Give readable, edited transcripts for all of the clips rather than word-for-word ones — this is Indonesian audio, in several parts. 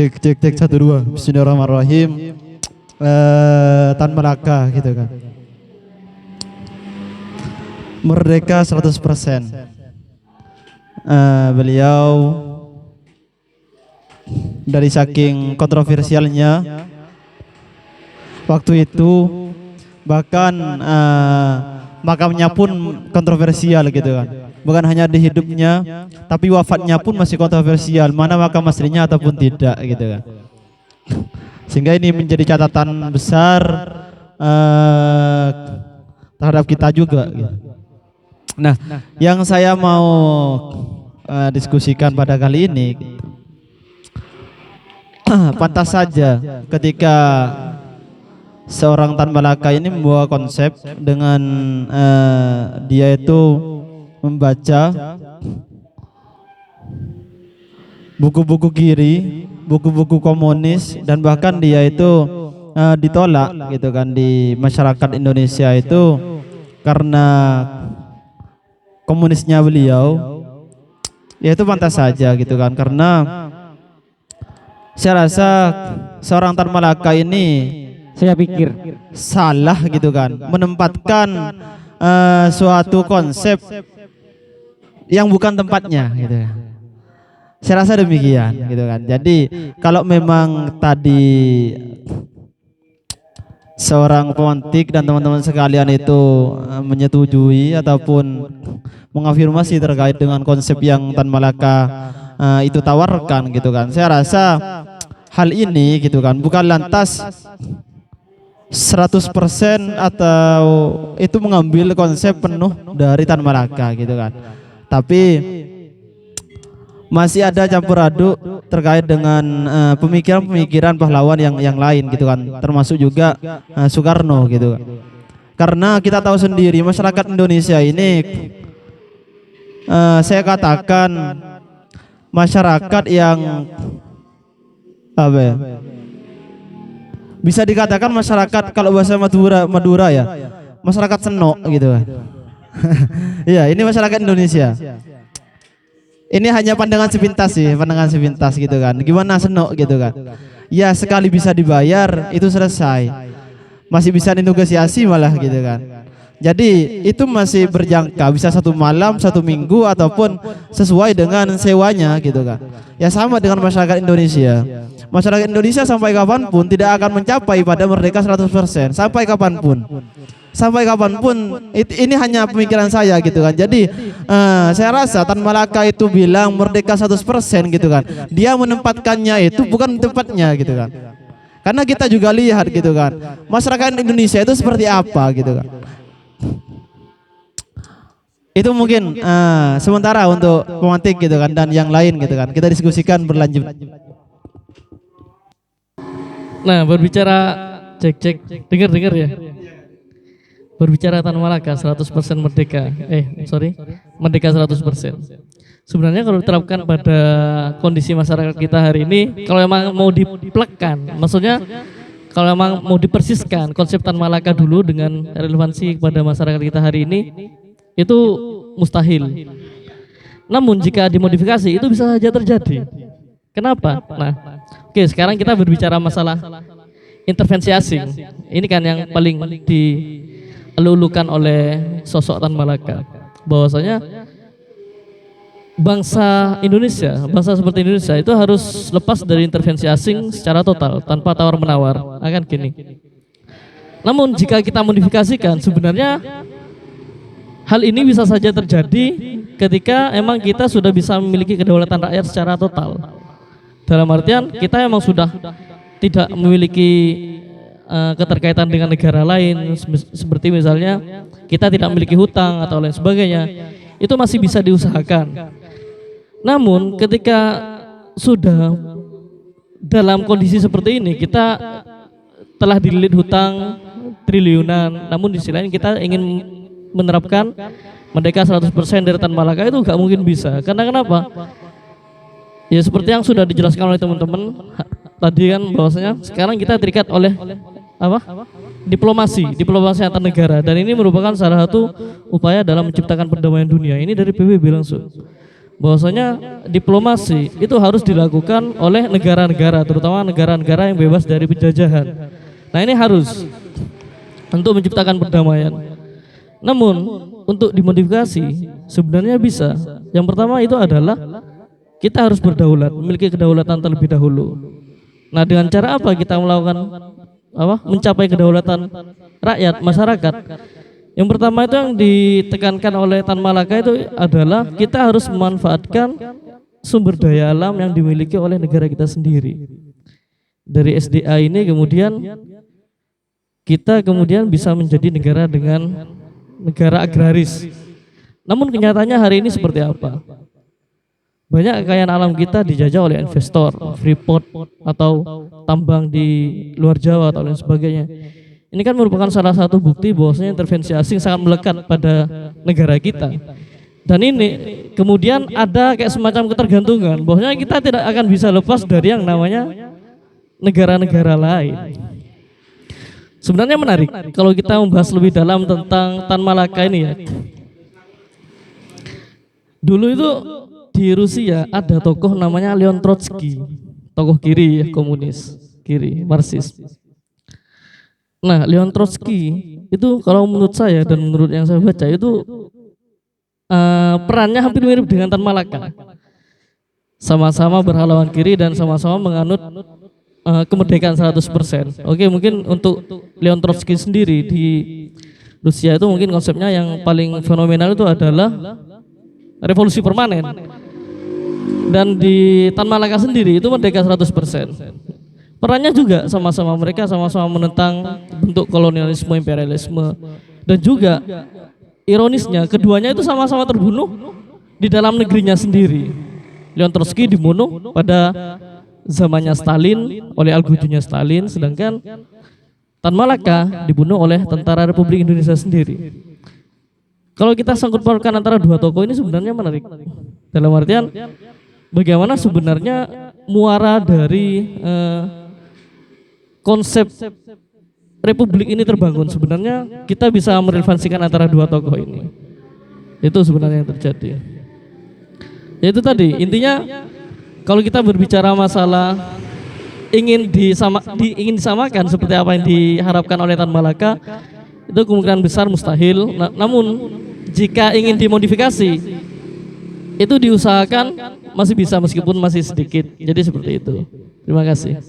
Cek cek cek 1 2. Bismillahirrahmanirrahim. Tan Malaka gitu kan. Merdeka 100%. Beliau dari saking kontroversialnya waktu itu, bahkan makamnya pun kontroversial gitu kan. Bukan hanya di hidupnya, tapi wafatnya pun masih kontroversial, mana makam aslinya ataupun tidak gitu kan. Sehingga ini menjadi catatan besar terhadap kita juga gitu. Nah, yang saya mau diskusikan pada kali ini, pantas saja ketika seorang Tan Malaka ini membawa konsep dengan dia itu membaca buku-buku kiri, buku-buku komunis, dan bahkan dia itu ditolak gitu kan di masyarakat Indonesia itu karena komunisnya beliau. Ya itu pantas saja gitu kan, karena saya rasa seorang Tan Malaka ini, saya pikir salah gitu kan menempatkan suatu konsep yang bukan tempatnya gitu. Saya rasa demikian gitu kan. Jadi kalau memang tadi seorang pemantik dan teman-teman sekalian itu menyetujui ataupun mengafirmasi terkait dengan konsep yang Tan Malaka itu tawarkan gitu kan, saya rasa hal ini gitu kan bukan lantas 100% atau itu mengambil konsep penuh dari Tan Malaka gitu kan, tapi masih ada campur aduk terkait dengan pemikiran-pemikiran pahlawan yang lain gitu kan, termasuk juga Soekarno gitu kan. Karena kita tahu sendiri masyarakat Indonesia ini saya katakan masyarakat yang apa ya, bisa dikatakan masyarakat, kalau bahasa Madura ya, masyarakat senok gitu kan. Iya, ini masyarakat Indonesia. Ini hanya pandangan sepintas sih, pandangan sepintas gitu kan. Gimana senok gitu kan? Ya sekali bisa dibayar itu selesai. Masih bisa dinegosiasi malah gitu kan. Jadi itu masih berjangka, bisa 1 malam, 1 minggu, ataupun sesuai dengan sewanya gitu kan. Ya sama dengan masyarakat Indonesia. Masyarakat Indonesia sampai kapanpun tidak akan mencapai pada merdeka 100%. Sampai kapanpun. Sampai kapanpun, ini hanya pemikiran saya gitu kan. Jadi saya rasa Tan Malaka itu bilang merdeka 100% gitu kan, dia menempatkannya itu bukan tempatnya gitu kan. Karena kita juga lihat gitu kan, masyarakat Indonesia itu seperti apa gitu kan. Itu mungkin sementara untuk pemantik gitu kan, dan yang lain gitu kan, kita diskusikan berlanjut. Nah, berbicara cek dengar ya. Berbicara Tan Malaka 100% merdeka. Merdeka 100%. Sebenarnya kalau diterapkan pada kondisi masyarakat kita hari ini, kalau memang mau diplekkan, maksudnya kalau memang mau dipersiskan konsep Tan Malaka dulu dengan relevansi kepada masyarakat kita hari ini, itu mustahil. Namun jika dimodifikasi itu bisa saja terjadi. Kenapa? Nah, oke, sekarang kita berbicara masalah intervensi asing. Ini kan yang paling dilulukan oleh sosok Tan Malaka, bahwasanya bangsa Indonesia, bangsa seperti Indonesia itu harus lepas dari intervensi asing secara total tanpa tawar menawar. Akan gini. Namun jika kita modifikasikan, sebenarnya hal ini bisa saja terjadi ketika emang kita sudah bisa memiliki kedaulatan rakyat secara total. Dalam artian kita emang sudah tidak memiliki keterkaitan dengan negara lain, seperti misalnya kita tidak memiliki hutang atau lain sebagainya, itu masih bisa diusahakan. Namun ketika sudah dalam kondisi seperti ini, kita telah dililit hutang triliunan, namun di sisi lain kita ingin menerapkan merdeka 100% dari Tan Malaka, itu gak mungkin bisa. Karena kenapa? Ya seperti yang sudah dijelaskan oleh teman-teman tadi kan, bahwasanya sekarang kita terikat oleh apa? Diplomasi antar negara, dan ini merupakan salah satu upaya dalam menciptakan perdamaian dunia. Ini dari PBB langsung. bahwasanya diplomasi itu harus dilakukan oleh negara-negara, terutama negara-negara yang bebas dari penjajahan. Nah, ini harus untuk menciptakan perdamaian. Namun untuk dimodifikasi sebenarnya bisa. Yang pertama itu adalah kita harus berdaulat, memiliki kedaulatan terlebih dahulu. Nah, dengan cara apa kita melakukan mencapai kedaulatan rakyat, masyarakat? Yang pertama itu yang ditekankan oleh Tan Malaka itu adalah kita harus memanfaatkan sumber daya alam yang dimiliki oleh negara kita sendiri. Dari SDA ini kemudian kita bisa menjadi negara dengan negara agraris. Namun kenyataannya hari ini seperti apa? Banyak kekayaan alam kita dijajah oleh investor, freeport atau tambang di luar Jawa atau lain sebagainya. Ini kan merupakan salah satu bukti bahwasanya intervensi asing sangat melekat pada negara kita. Dan ini kemudian ada kayak semacam ketergantungan bahwasanya kita tidak akan bisa lepas dari yang namanya negara-negara lain. Sebenarnya menarik kalau kita membahas lebih dalam tentang Tan Malaka ini ya. Dulu itu di Rusia ada tokoh namanya Leon Trotsky, tokoh kiri ya, komunis, kiri, Marxis. Nah, Leon Trotsky itu kalau menurut saya dan menurut yang saya baca itu perannya hampir mirip dengan Tan Malaka. Sama-sama berhaluan kiri dan sama-sama menganut kemerdekaan 100%. Oke, mungkin untuk Leon Trotsky sendiri di Rusia itu mungkin konsepnya yang paling fenomenal itu adalah revolusi permanen. Dan di Tan Malaka sendiri itu merdeka 100%. Perannya juga sama-sama, mereka sama-sama menentang bentuk kolonialisme, imperialisme, dan juga ironisnya keduanya itu sama-sama terbunuh di dalam negerinya sendiri. Leon Trotsky dibunuh pada zamannya Stalin oleh algojunya Stalin, sedangkan Tan Malaka dibunuh oleh tentara Republik Indonesia sendiri. Kalau kita sangkut pautkan antara dua tokoh ini sebenarnya menarik. Dalam artian bagaimana sebenarnya muara dari konsep republik ini terbangun. Sebenarnya kita bisa merelevansikan antara dua tokoh ini. Itu sebenarnya yang terjadi. Yaitu tadi intinya kalau kita berbicara masalah ingin disamakan seperti apa yang diharapkan oleh Tan Malaka, itu kemungkinan besar mustahil. Namun jika ingin dimodifikasi, itu diusahakan masih bisa meskipun masih sedikit. Jadi seperti itu. Terima kasih.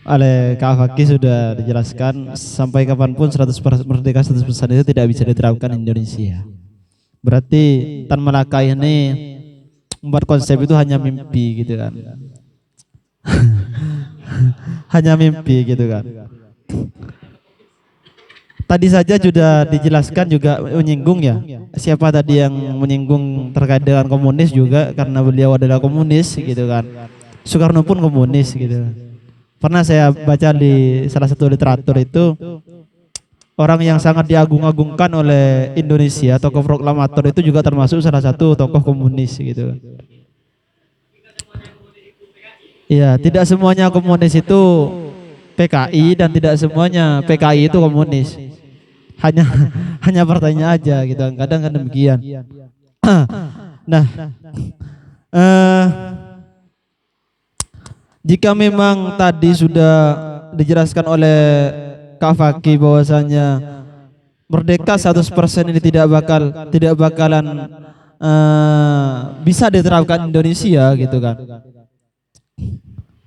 Oleh Kak Fakih sudah dijelaskan sampai kapanpun 100% merdeka 100% itu tidak bisa diterapkan di Indonesia. Berarti Tan Malaka ini membuat konsep itu hanya mimpi gitu kan. Hanya mimpi gitu kan. Tadi saja sudah dijelaskan juga menyinggung ya. Siapa tadi yang menyinggung terkait dengan komunis juga karena beliau adalah komunis gitu kan. Soekarno pun komunis gitu. Pernah saya baca di salah satu literatur itu orang yang sangat diagung-agungkan oleh Indonesia, tokoh proklamator itu juga termasuk salah satu tokoh komunis gitu. Iya, tidak semuanya komunis itu PKI dan tidak semuanya PKI itu komunis. Hanya partainya aja gitu. Kadang kan demikian. Nah, jika memang tadi sudah dijelaskan oleh Kak Fakih bahwasanya merdeka 100% ini tidak bakalan bisa diterapkan Indonesia gitu kan.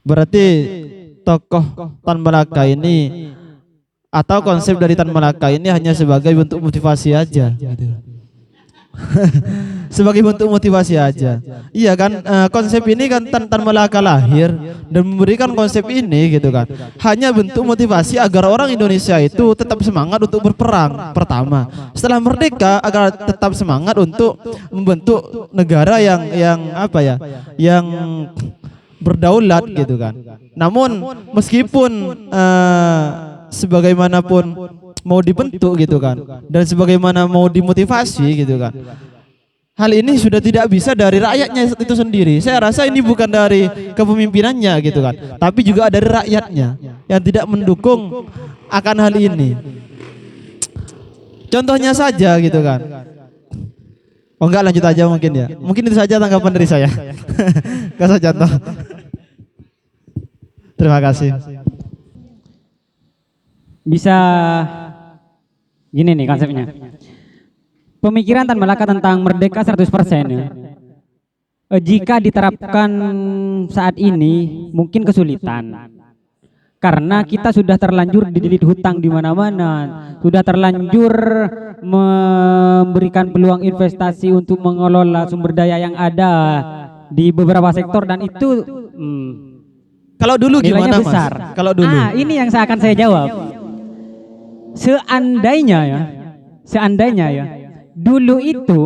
Berarti tokoh Tan Malaka ini atau konsep dari Tan Malaka ini hanya sebagai bentuk motivasi aja gitu. Sebagai bentuk motivasi aja. Iya kan, konsep ini kan Tan Malaka lahir dan memberikan konsep ini gitu kan. Hanya bentuk motivasi agar orang Indonesia itu tetap semangat untuk berperang pertama. Setelah merdeka agar tetap semangat untuk membentuk negara yang berdaulat gitu kan. Namun meskipun sebagaimanapun mau dibentuk gitu kan, dan sebagaimana mau dimotivasi gitu kan, hal ini sudah tidak bisa dari rakyatnya itu sendiri. Saya rasa ini bukan dari kepemimpinannya gitu kan, tapi juga dari rakyatnya yang tidak mendukung akan hal ini. Contohnya saja gitu kan. Oh enggak, lanjut aja mungkin ya. Mungkin itu saja tanggapan dari saya. Gak usah contoh. Terima kasih. Bisa gini nih konsepnya. Pemikiran Tan Malaka tentang merdeka 100% ya. Jika diterapkan saat ini mungkin kesulitan. Karena kita sudah terlanjur dililit hutang di mana-mana, sudah terlanjur memberikan peluang investasi untuk mengelola sumber daya yang ada di beberapa sektor, dan itu Kalau dulu nilainya gimana Mas? besar. Kalau dulu. Ini yang akan saya jawab. Seandainya ya, dulu itu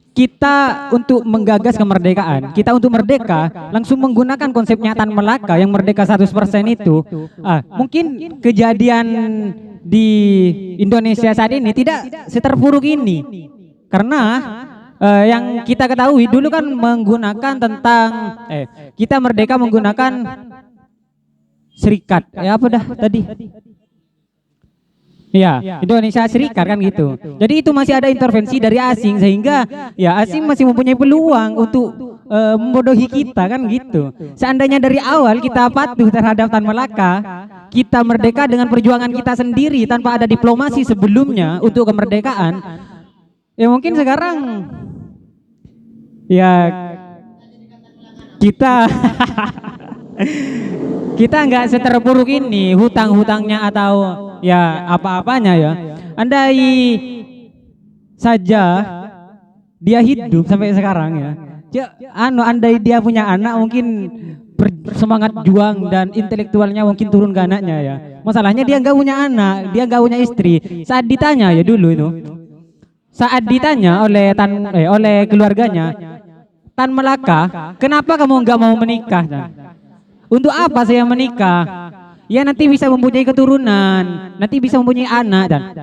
kita untuk menggagas kemerdekaan, kita untuk merdeka langsung menggunakan konsepnya Tan Malaka yang merdeka 100% itu, mungkin kejadian di Indonesia saat ini tidak seterpuruk ini. Karena yang kita ketahui dulu kan menggunakan tentang kita merdeka menggunakan serikat. Apa dah tadi? Ya, Indonesia Serikat kan gitu. Jadi itu masih ada intervensi dari asing, sehingga ya asing masih mempunyai peluang untuk membodohi kita kan gitu. Seandainya dari awal kita patuh terhadap Tan Malaka, kita merdeka dengan perjuangan kita sendiri tanpa ada diplomasi sebelumnya untuk kemerdekaan, ya mungkin sekarang ya kita kita nggak seterpuruk ini hutang-hutangnya atau ya apa-apanya ya. Andai saja dia hidup sampai sekarang ya. Andai dia punya anak mungkin semangat juang dan intelektualnya mungkin turun ke anaknya ya. Masalahnya dia nggak punya anak, dia nggak punya istri. Saat ditanya ya dulu itu, saat ditanya oleh keluarganya, Tan Malaka, kenapa kamu nggak mau menikah? Untuk apa saya menikah? Ya nanti bisa mempunyai keturunan, nanti bisa mempunyai anak, dan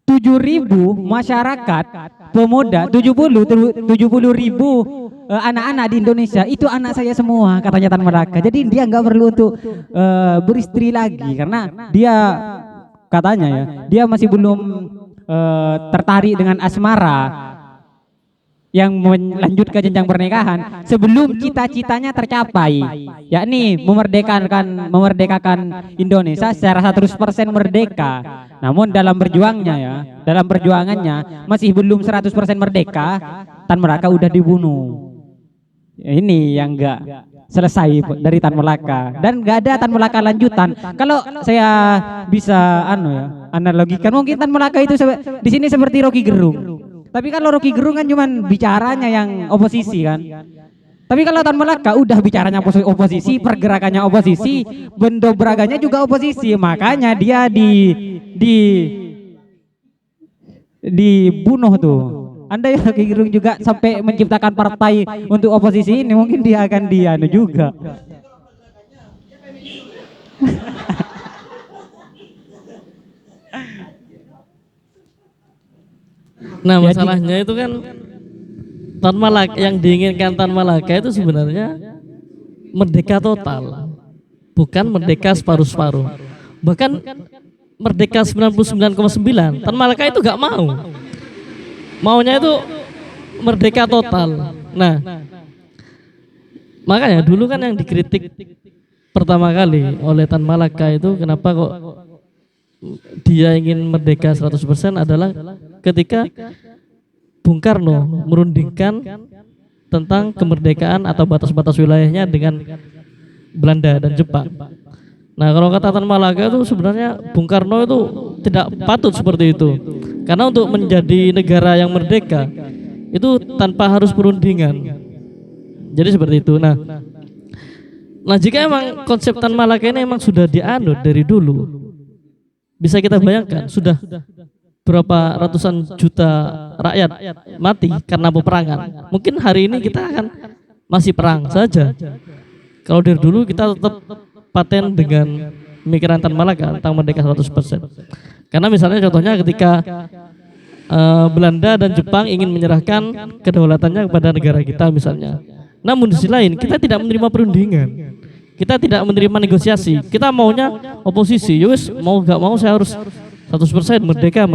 7.000 masyarakat pemuda, 70.000 anak-anak di Indonesia itu anak saya semua, katanya Tan Malaka. Jadi dia nggak perlu untuk beristri lagi, karena dia katanya ya dia masih belum tertarik dengan asmara yang melanjut ke jenjang pernikahan sebelum cita-citanya tercapai, yakni memerdekakan Indonesia secara 100% merdeka. Namun dalam perjuangannya masih belum 100% merdeka, Tan Malaka udah dibunuh. Ini yang enggak selesai dari Tan Malaka, dan enggak ada Tan Malaka lanjutan. Kalau saya bisa analogikan, mungkin Tan Malaka itu di sini seperti Rocky Gerung. Tapi kalau Rocky Gerung kan cuman bicaranya yang oposisi kan. Tapi kalau Tan Malaka udah bicaranya oposisi, pergerakannya oposisi, bendobragannya juga oposisi. Makanya dia dibunuh tuh. Andai Rocky Gerung juga sampai menciptakan partai untuk oposisi ini, mungkin dia akan juga. Nah, masalahnya itu kan Tan Malaka, yang diinginkan Tan Malaka itu sebenarnya merdeka total, bukan merdeka separuh-separuh. Bahkan merdeka 99,9 Tan Malaka itu gak mau. Maunya itu merdeka total. Nah, makanya dulu kan yang dikritik pertama kali oleh Tan Malaka itu, kenapa kok dia ingin merdeka 100% adalah ketika Bung Karno merundingkan tentang kemerdekaan atau batas-batas wilayahnya dengan Belanda dan Jepang. Nah, kalau kata Tan Malaka itu sebenarnya Bung Karno itu tidak patut seperti itu. Karena untuk menjadi negara yang merdeka itu tanpa harus perundingan. Jadi seperti itu. Nah, jika emang konsep Tan Malaka ini emang sudah dianut dari dulu, bisa kita bayangkan sudah berapa ratusan juta rakyat mati karena peperangan. Mungkin hari ini kita akan masih perang saja. Kalau dari dulu kita tetap paten dengan pemikiran Tan Malaka tentang merdeka 100%. Karena misalnya contohnya ketika Belanda dan Jepang ingin menyerahkan kedaulatannya kepada negara kita misalnya. Namun di sisi lain kita tidak menerima perundingan. Kita tidak menerima negosiasi. Kita maunya oposisi. Yowes, mau gak mau saya harus 100% merdeka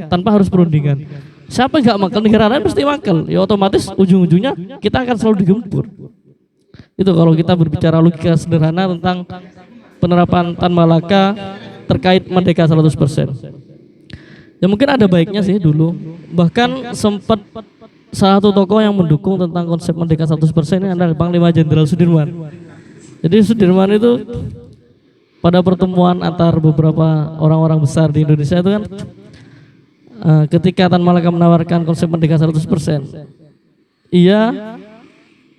tanpa harus perundingan. Siapa nggak makal, negara lain pasti makal. Ya otomatis ujung-ujungnya kita akan selalu digempur. Itu kalau kita berbicara logika sederhana tentang penerapan Tan Malaka terkait merdeka 100%. Ya mungkin ada baiknya sih dulu. Bahkan sempat salah satu tokoh yang mendukung tentang konsep merdeka 100% ini adalah Panglima Jenderal Sudirman. Jadi Sudirman itu pada pertemuan antar beberapa orang-orang besar di Indonesia itu kan ketika Tan Malaka menawarkan konsep merdeka 100%, ia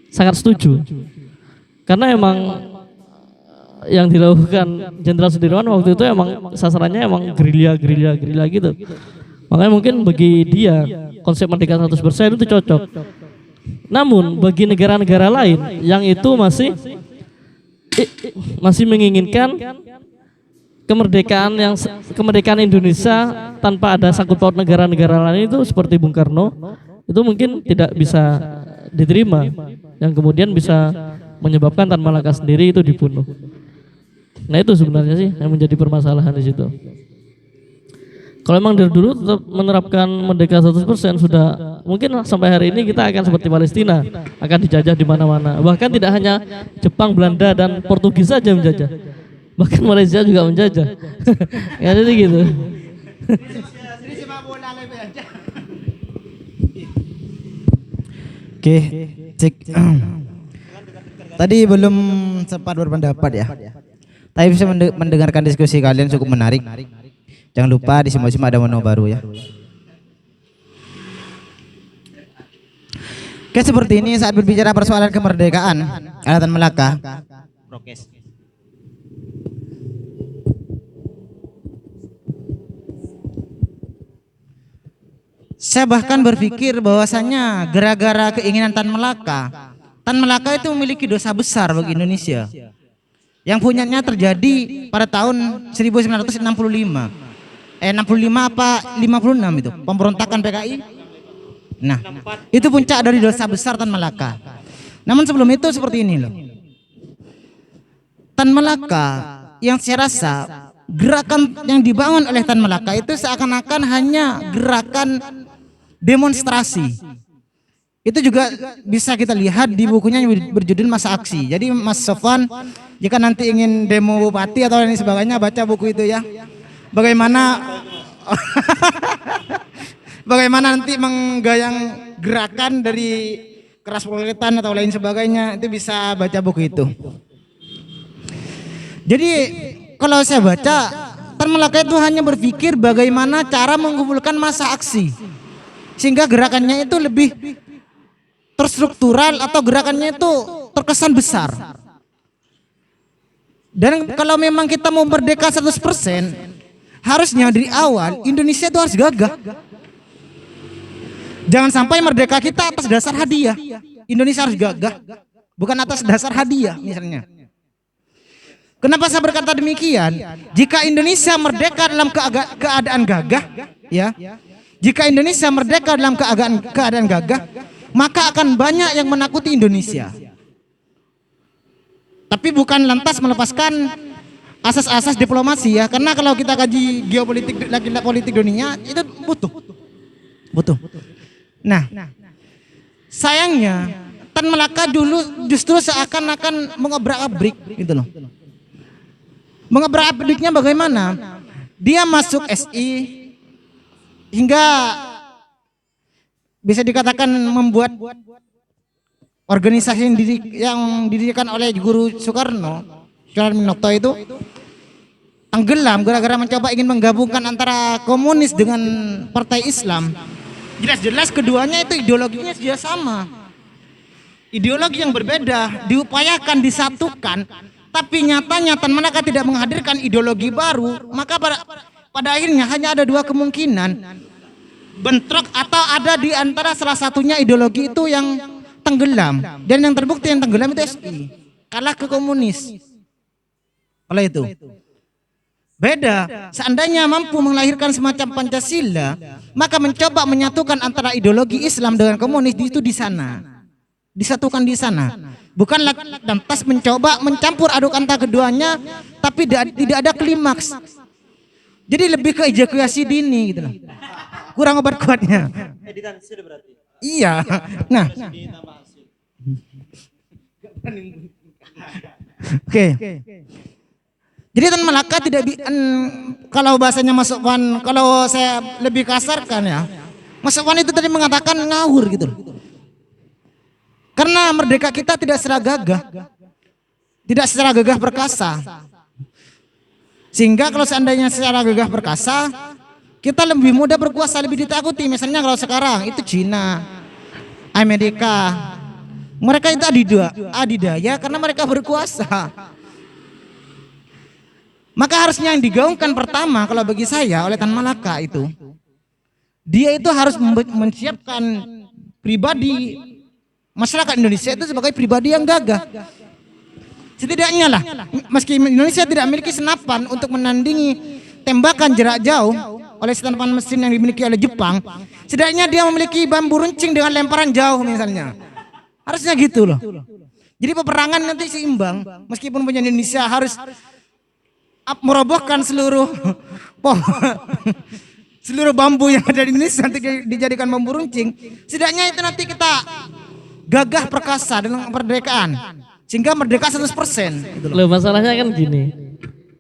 sangat setuju. Karena emang yang dilakukan Jenderal Sudirman waktu itu emang sasarannya emang gerilya gitu. Makanya mungkin bagi dia konsep merdeka 100% itu cocok. Namun bagi negara-negara lain yang itu masih menginginkan kemerdekaan Indonesia tanpa ada sangkut paut negara-negara lain itu seperti Bung Karno, itu mungkin tidak bisa diterima, yang kemudian bisa menyebabkan Tan Malaka sendiri itu dibunuh. Nah itu sebenarnya sih yang menjadi permasalahan di situ. Kalau memang dari dulu tetap menerapkan merdeka 100% sudah mungkin sampai hari ini kita akan seperti Palestina, akan dijajah di mana-mana. Bahkan tidak hanya Jepang, Belanda dan Portugis saja menjajah. Bahkan Malaysia juga menjajah. Ya jadi gitu. Oke, cek. Tadi belum sempat berpendapat ya. Tapi bisa mendengarkan diskusi kalian cukup menarik. Jangan lupa di semua ada menu baru ya. Oke, seperti ini saat berbicara persoalan kemerdekaan Tan Malaka. Prokes. Saya bahkan berpikir bahwasannya gara-gara keinginan Tan Malaka itu memiliki dosa besar bagi Indonesia. Yang punyanya terjadi pada tahun 1965. 65 apa 56 itu pemberontakan PKI. Nah, itu puncak dari dosa besar Tan Malaka. Namun sebelum itu seperti ini loh. Tan Malaka yang saya rasa gerakan yang dibangun oleh Tan Malaka itu seakan-akan hanya gerakan demonstrasi. Itu juga bisa kita lihat di bukunya yang berjudul Masa Aksi. Jadi Mas Sofwan, jika nanti ingin demo bupati atau lain sebagainya, baca buku itu ya. Bagaimana nanti menggayang gerakan dari keras proletan atau lain sebagainya, itu bisa baca buku itu. Jadi kalau saya baca, Tan Malaka itu hanya berpikir bagaimana cara mengumpulkan massa aksi sehingga gerakannya itu lebih terstruktural atau gerakannya itu terkesan besar. Dan kalau memang kita mau merdeka 100%, harusnya dari awal Indonesia itu harus gagah. Jangan sampai merdeka kita atas dasar hadiah. Indonesia harus gagah, bukan atas dasar hadiah misalnya. Kenapa saya berkata demikian? Jika Indonesia merdeka dalam keadaan gagah, ya. Jika Indonesia merdeka dalam keadaan gagah, maka akan banyak yang menakuti Indonesia. Tapi bukan lantas melepaskan asas-asas diplomasi ya, karena kalau kita kaji geopolitik politik dunia itu butuh. Nah, sayangnya Tan Malaka dulu justru seakan-akan mengobrak-abrik gitu loh. Mengobrak-abriknya bagaimana? Dia masuk SI hingga bisa dikatakan membuat organisasi yang didirikan oleh Guru Soekarno Minokto itu tenggelam gara-gara mencoba ingin menggabungkan antara komunis dengan partai Islam. Jelas-jelas keduanya itu ideologinya sudah sama. Ideologi yang berbeda diupayakan disatukan, tapi nyatanya Tan Malaka tidak menghadirkan ideologi baru, maka pada akhirnya hanya ada dua kemungkinan. Bentrok atau ada di antara salah satunya ideologi itu yang tenggelam, dan yang terbukti yang tenggelam itu SI, kalah ke komunis. Oleh itu beda, seandainya mampu melahirkan semacam Pancasila, maka mencoba menyatukan antara ideologi Islam dengan komunis itu di sana, disatukan di sana. Bukan lantas mencoba mencampur aduk antara keduanya, tapi tidak ada klimaks. Jadi lebih ke ejakulasi dini gitu loh. Kurang obat kuatnya. Iya. Nah. Oke. Jadi Tan Malaka tidak kalau bahasanya masuk wan, kalau saya lebih kasarkan ya, masuk wan itu tadi mengatakan ngawur gitu loh. Karena merdeka kita tidak secara gagah, tidak secara gagah perkasa. Sehingga kalau seandainya secara gagah perkasa, kita lebih mudah berkuasa, lebih ditakuti. Misalnya kalau sekarang itu Cina, Amerika, mereka itu adidaya karena mereka berkuasa. Maka harusnya yang digaungkan pertama kalau bagi saya oleh Tan Malaka itu, dia itu harus menyiapkan pribadi masyarakat Indonesia itu sebagai pribadi yang gagah. Setidaknya lah, meski Indonesia tidak memiliki senapan untuk menandingi tembakan jarak jauh oleh senapan mesin yang dimiliki oleh Jepang, setidaknya dia memiliki bambu runcing dengan lemparan jauh misalnya. Harusnya gitu loh. Jadi peperangan nanti seimbang, meskipun punya Indonesia harus merobohkan seluruh seluruh bambu yang ada di Indonesia nanti dijadikan bambu runcing. Setidaknya itu nanti kita gagah perkasa dalam kemerdekaan sehingga merdeka 100% gitu loh. Loh, masalahnya kan gini.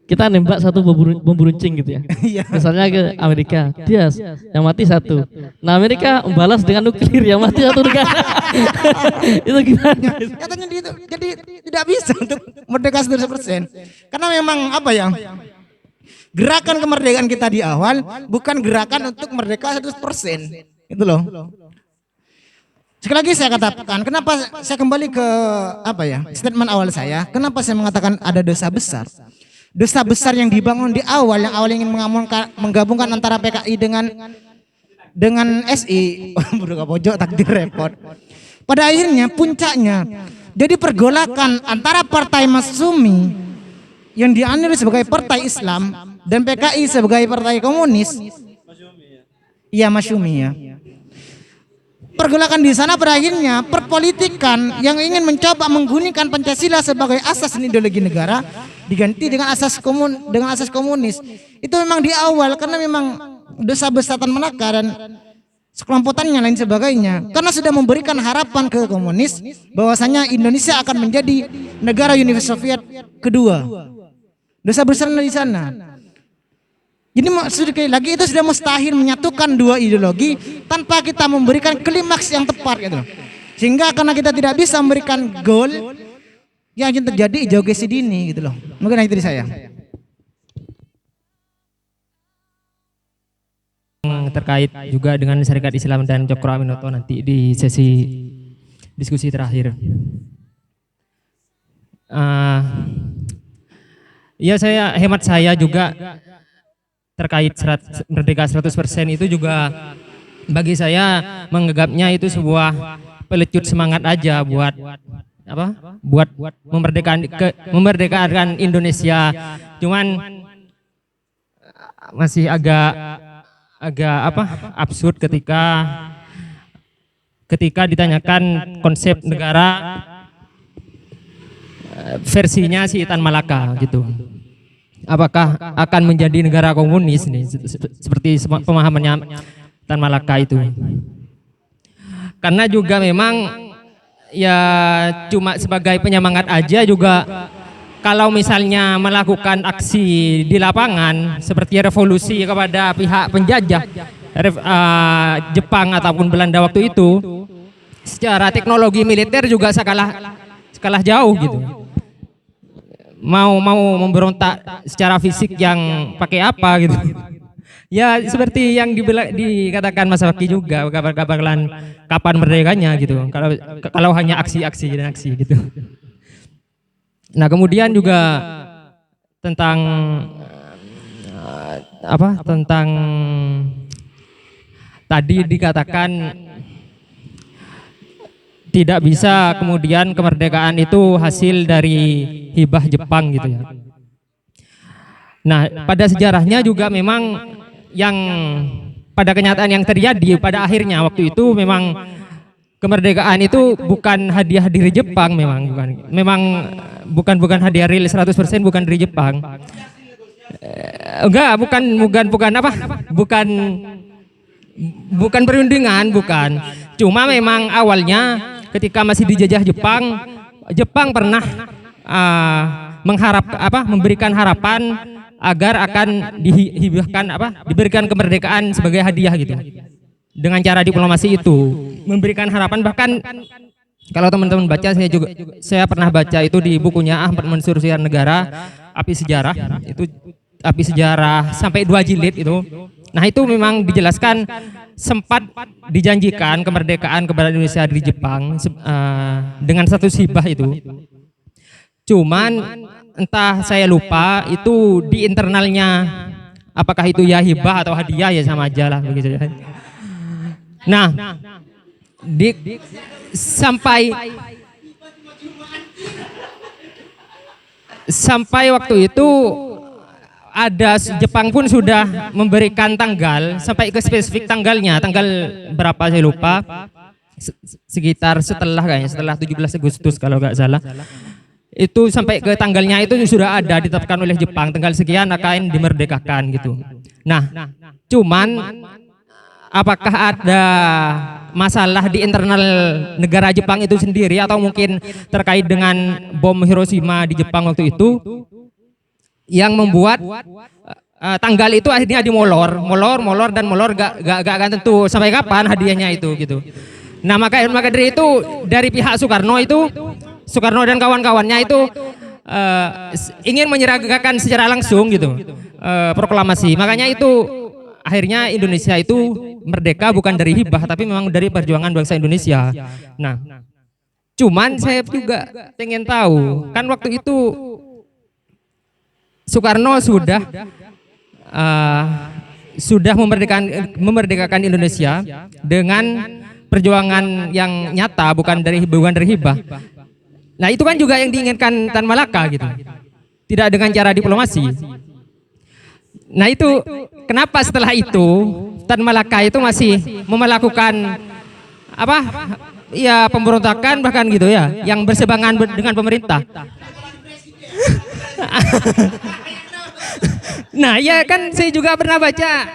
Kita nembak satu bom runcing gitu ya. Iya. Misalnya ke Amerika, dia yang mati satu. Nah Amerika membalas dengan nuklir, yang mati satu negara. Itu gimana? Katanya gitu. Jadi tidak bisa untuk merdeka 100%. Karena memang apa ya? Gerakan kemerdekaan kita di awal bukan gerakan untuk merdeka 100%. Itu loh. Sekali lagi saya katakan, kenapa saya kembali ke apa ya? Statement awal saya, kenapa saya mengatakan ada dosa besar? Dosa besar yang dibangun di awal, yang awal ingin menggabungkan antara PKI dengan SI, buruh pojok takdir repot. Pada akhirnya puncaknya jadi pergolakan antara Partai Masyumi yang dianggap sebagai partai Islam dan PKI sebagai partai komunis. Iya Masyumi ya. Pergolakan di sana pada akhirnya perpolitikan yang ingin mencoba menggunakan Pancasila sebagai asas ideologi negara diganti dengan asas komunis. Itu memang di awal karena memang dosa besar Tan Malaka dan sekelompokannya lain sebagainya. Karena sudah memberikan harapan ke komunis bahwasanya Indonesia akan menjadi negara Uni Soviet kedua. Dosa besarnya di sana. Jadi sekali lagi itu sudah mustahil menyatukan dua ideologi tanpa kita memberikan klimaks yang tepat gitu. Sehingga karena kita tidak bisa memberikan goal yang terjadi ejakulasi dini gitu loh. Mungkin itu dari saya. Terkait juga dengan Syarikat Islam dan Cokro Aminoto nanti di sesi diskusi terakhir. Ya saya hemat saya juga terkait merdeka 100% itu juga bagi saya menganggapnya itu sebuah pelecut semangat aja buat apa? Buat memerdekakan Indonesia. Cuman masih agak absurd ketika ditanyakan konsep negara versinya si Tan Malaka gitu. Apakah akan menjadi negara komunis nih seperti pemahamannya Tan Malaka itu. Karena juga memang ya cuma sebagai penyemangat aja juga kalau misalnya melakukan aksi di lapangan seperti revolusi kepada pihak penjajah Jepang ataupun Belanda waktu itu secara teknologi militer juga skala jauh gitu. Mau memberontak secara fisik yang pakai apa gitu. Ya seperti yang dikatakan Mas Fakih juga kapan merdekanya gitu. Kalau hanya aksi-aksi dan aksi gitu. Nah kemudian juga tentang tentang tadi dikatakan tidak bisa kemudian kemerdekaan itu hasil dari hibah Jepang gitu ya. Nah pada sejarahnya juga memang yang pada kenyataan yang terjadi pada akhirnya waktu itu memang kemerdekaan itu bukan hadiah dari Jepang, memang bukan hadiah real 100% bukan dari Jepang. Enggak, bukan apa? Bukan perundingan, bukan. Cuma memang awalnya ketika masih dijajah Jepang, Jepang pernah memberikan harapan agar akan diberikan kemerdekaan sebagai hadiah gitu. Dengan cara diplomasi itu, memberikan harapan. Bahkan kalau teman-teman baca, saya pernah baca itu di bukunya Ahmad Mansur Sianegara, Api Sejarah. Itu Api Sejarah sampai 2 jilid itu. Nah, itu memang dijelaskan sempat dijanjikan kemerdekaan kepada Indonesia di Jepang dengan satu hibah itu. Cuman entah saya lupa itu di internalnya apakah itu ya hibah atau hadiah, ya sama aja lah begitu. Nah, sampai waktu itu ada Jepang pun sudah memberikan tanggal sampai ke spesifik tanggalnya, tanggal berapa saya lupa, sekitar setelah 17 Agustus kalau nggak salah. Itu sampai ke tanggalnya itu sudah ada ditetapkan oleh Jepang, tanggal sekian akan dimerdekakan gitu. Nah, cuman apakah ada masalah di internal negara Jepang itu sendiri atau mungkin terkait dengan bom Hiroshima di Jepang waktu itu yang membuat tanggal itu akhirnya molor gak akan tentu sampai kapan hadiahnya itu gitu. Nah, maka dari itu dari pihak Soekarno dan kawan-kawannya itu ingin menyeragakan secara langsung gitu proklamasi. Makanya itu akhirnya Indonesia itu merdeka bukan dari hibah tapi memang dari perjuangan bangsa Indonesia. Nah, cuman saya juga pengen tahu, kan waktu itu Soekarno sudah memerdekakan Indonesia dengan perjuangan yang nyata bukan dari hibah. Nah, itu kan juga yang diinginkan Tan Malaka gitu. Tidak dengan cara diplomasi. Nah, itu kenapa setelah itu Tan Malaka itu masih melakukan pemberontakan bahkan gitu ya, yang berseberangan dengan pemerintah. Nah, ya kan saya juga pernah baca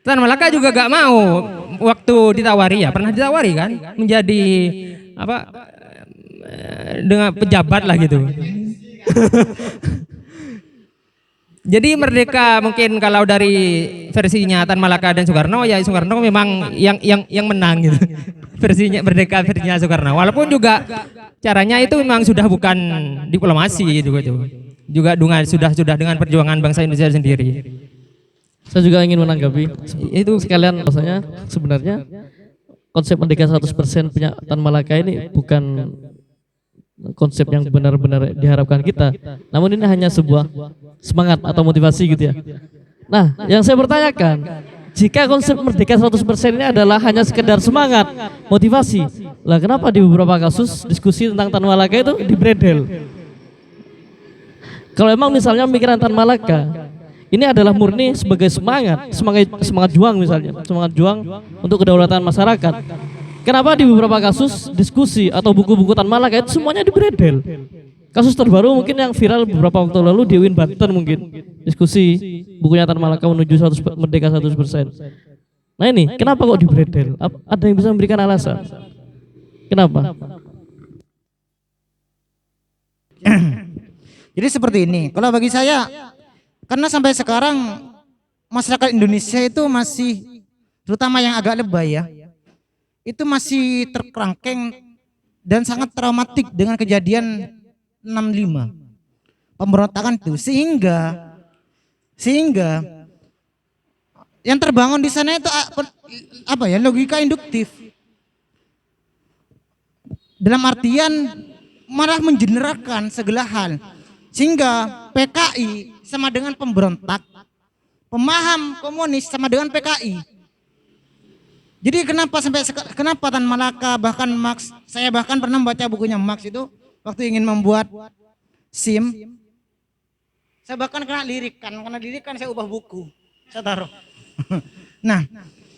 Tan Malaka juga gak mau waktu ditawari, ya pernah ditawari kan menjadi dengan pejabat lah gitu. Jadi merdeka mungkin kalau dari versinya Tan Malaka dan Soekarno, ya Soekarno memang yang menang gitu. Versinya Soekarno. Walaupun juga caranya itu memang sudah bukan diplomasi gitu. Juga sudah dengan perjuangan bangsa Indonesia sendiri. Saya juga ingin menanggapi itu sekalian, maksudnya sebenarnya konsep merdeka 100% punya Tan Malaka ini bukan konsep yang benar-benar diharapkan kita, namun ini hanya sebuah semangat atau motivasi gitu ya. Nah, yang saya pertanyakan, jika konsep merdeka 100% ini adalah hanya sekedar semangat, motivasi, lah kenapa di beberapa kasus diskusi tentang Tan Malaka itu dibredel? Kalau emang misalnya pemikiran Tan Malaka ini adalah murni sebagai semangat juang misalnya, semangat juang untuk kedaulatan masyarakat, kenapa di beberapa kasus diskusi atau buku-buku Tan Malaka itu semuanya dibredel? Kasus terbaru mungkin yang viral beberapa waktu lalu di UIN Banten mungkin, diskusi bukunya Tan Malaka menuju merdeka 100%. Nah, ini kenapa kok dibredel? Ada yang bisa memberikan alasan? Kenapa? Jadi seperti ini, kalau bagi saya, karena sampai sekarang masyarakat Indonesia itu masih, terutama yang agak lebay ya, itu masih terkerangkeng dan sangat traumatik dengan kejadian 65 pemberontakan itu, sehingga yang terbangun di sana itu logika induktif, dalam artian malah menjeneralkan segala hal, sehingga PKI sama dengan pemberontak, pemaham komunis sama dengan PKI. Jadi kenapa Tan Malaka, bahkan Marx, saya bahkan pernah membaca bukunya Marx itu waktu ingin membuat SIM, saya bahkan karena lirik kan saya ubah buku, saya taruh. Nah,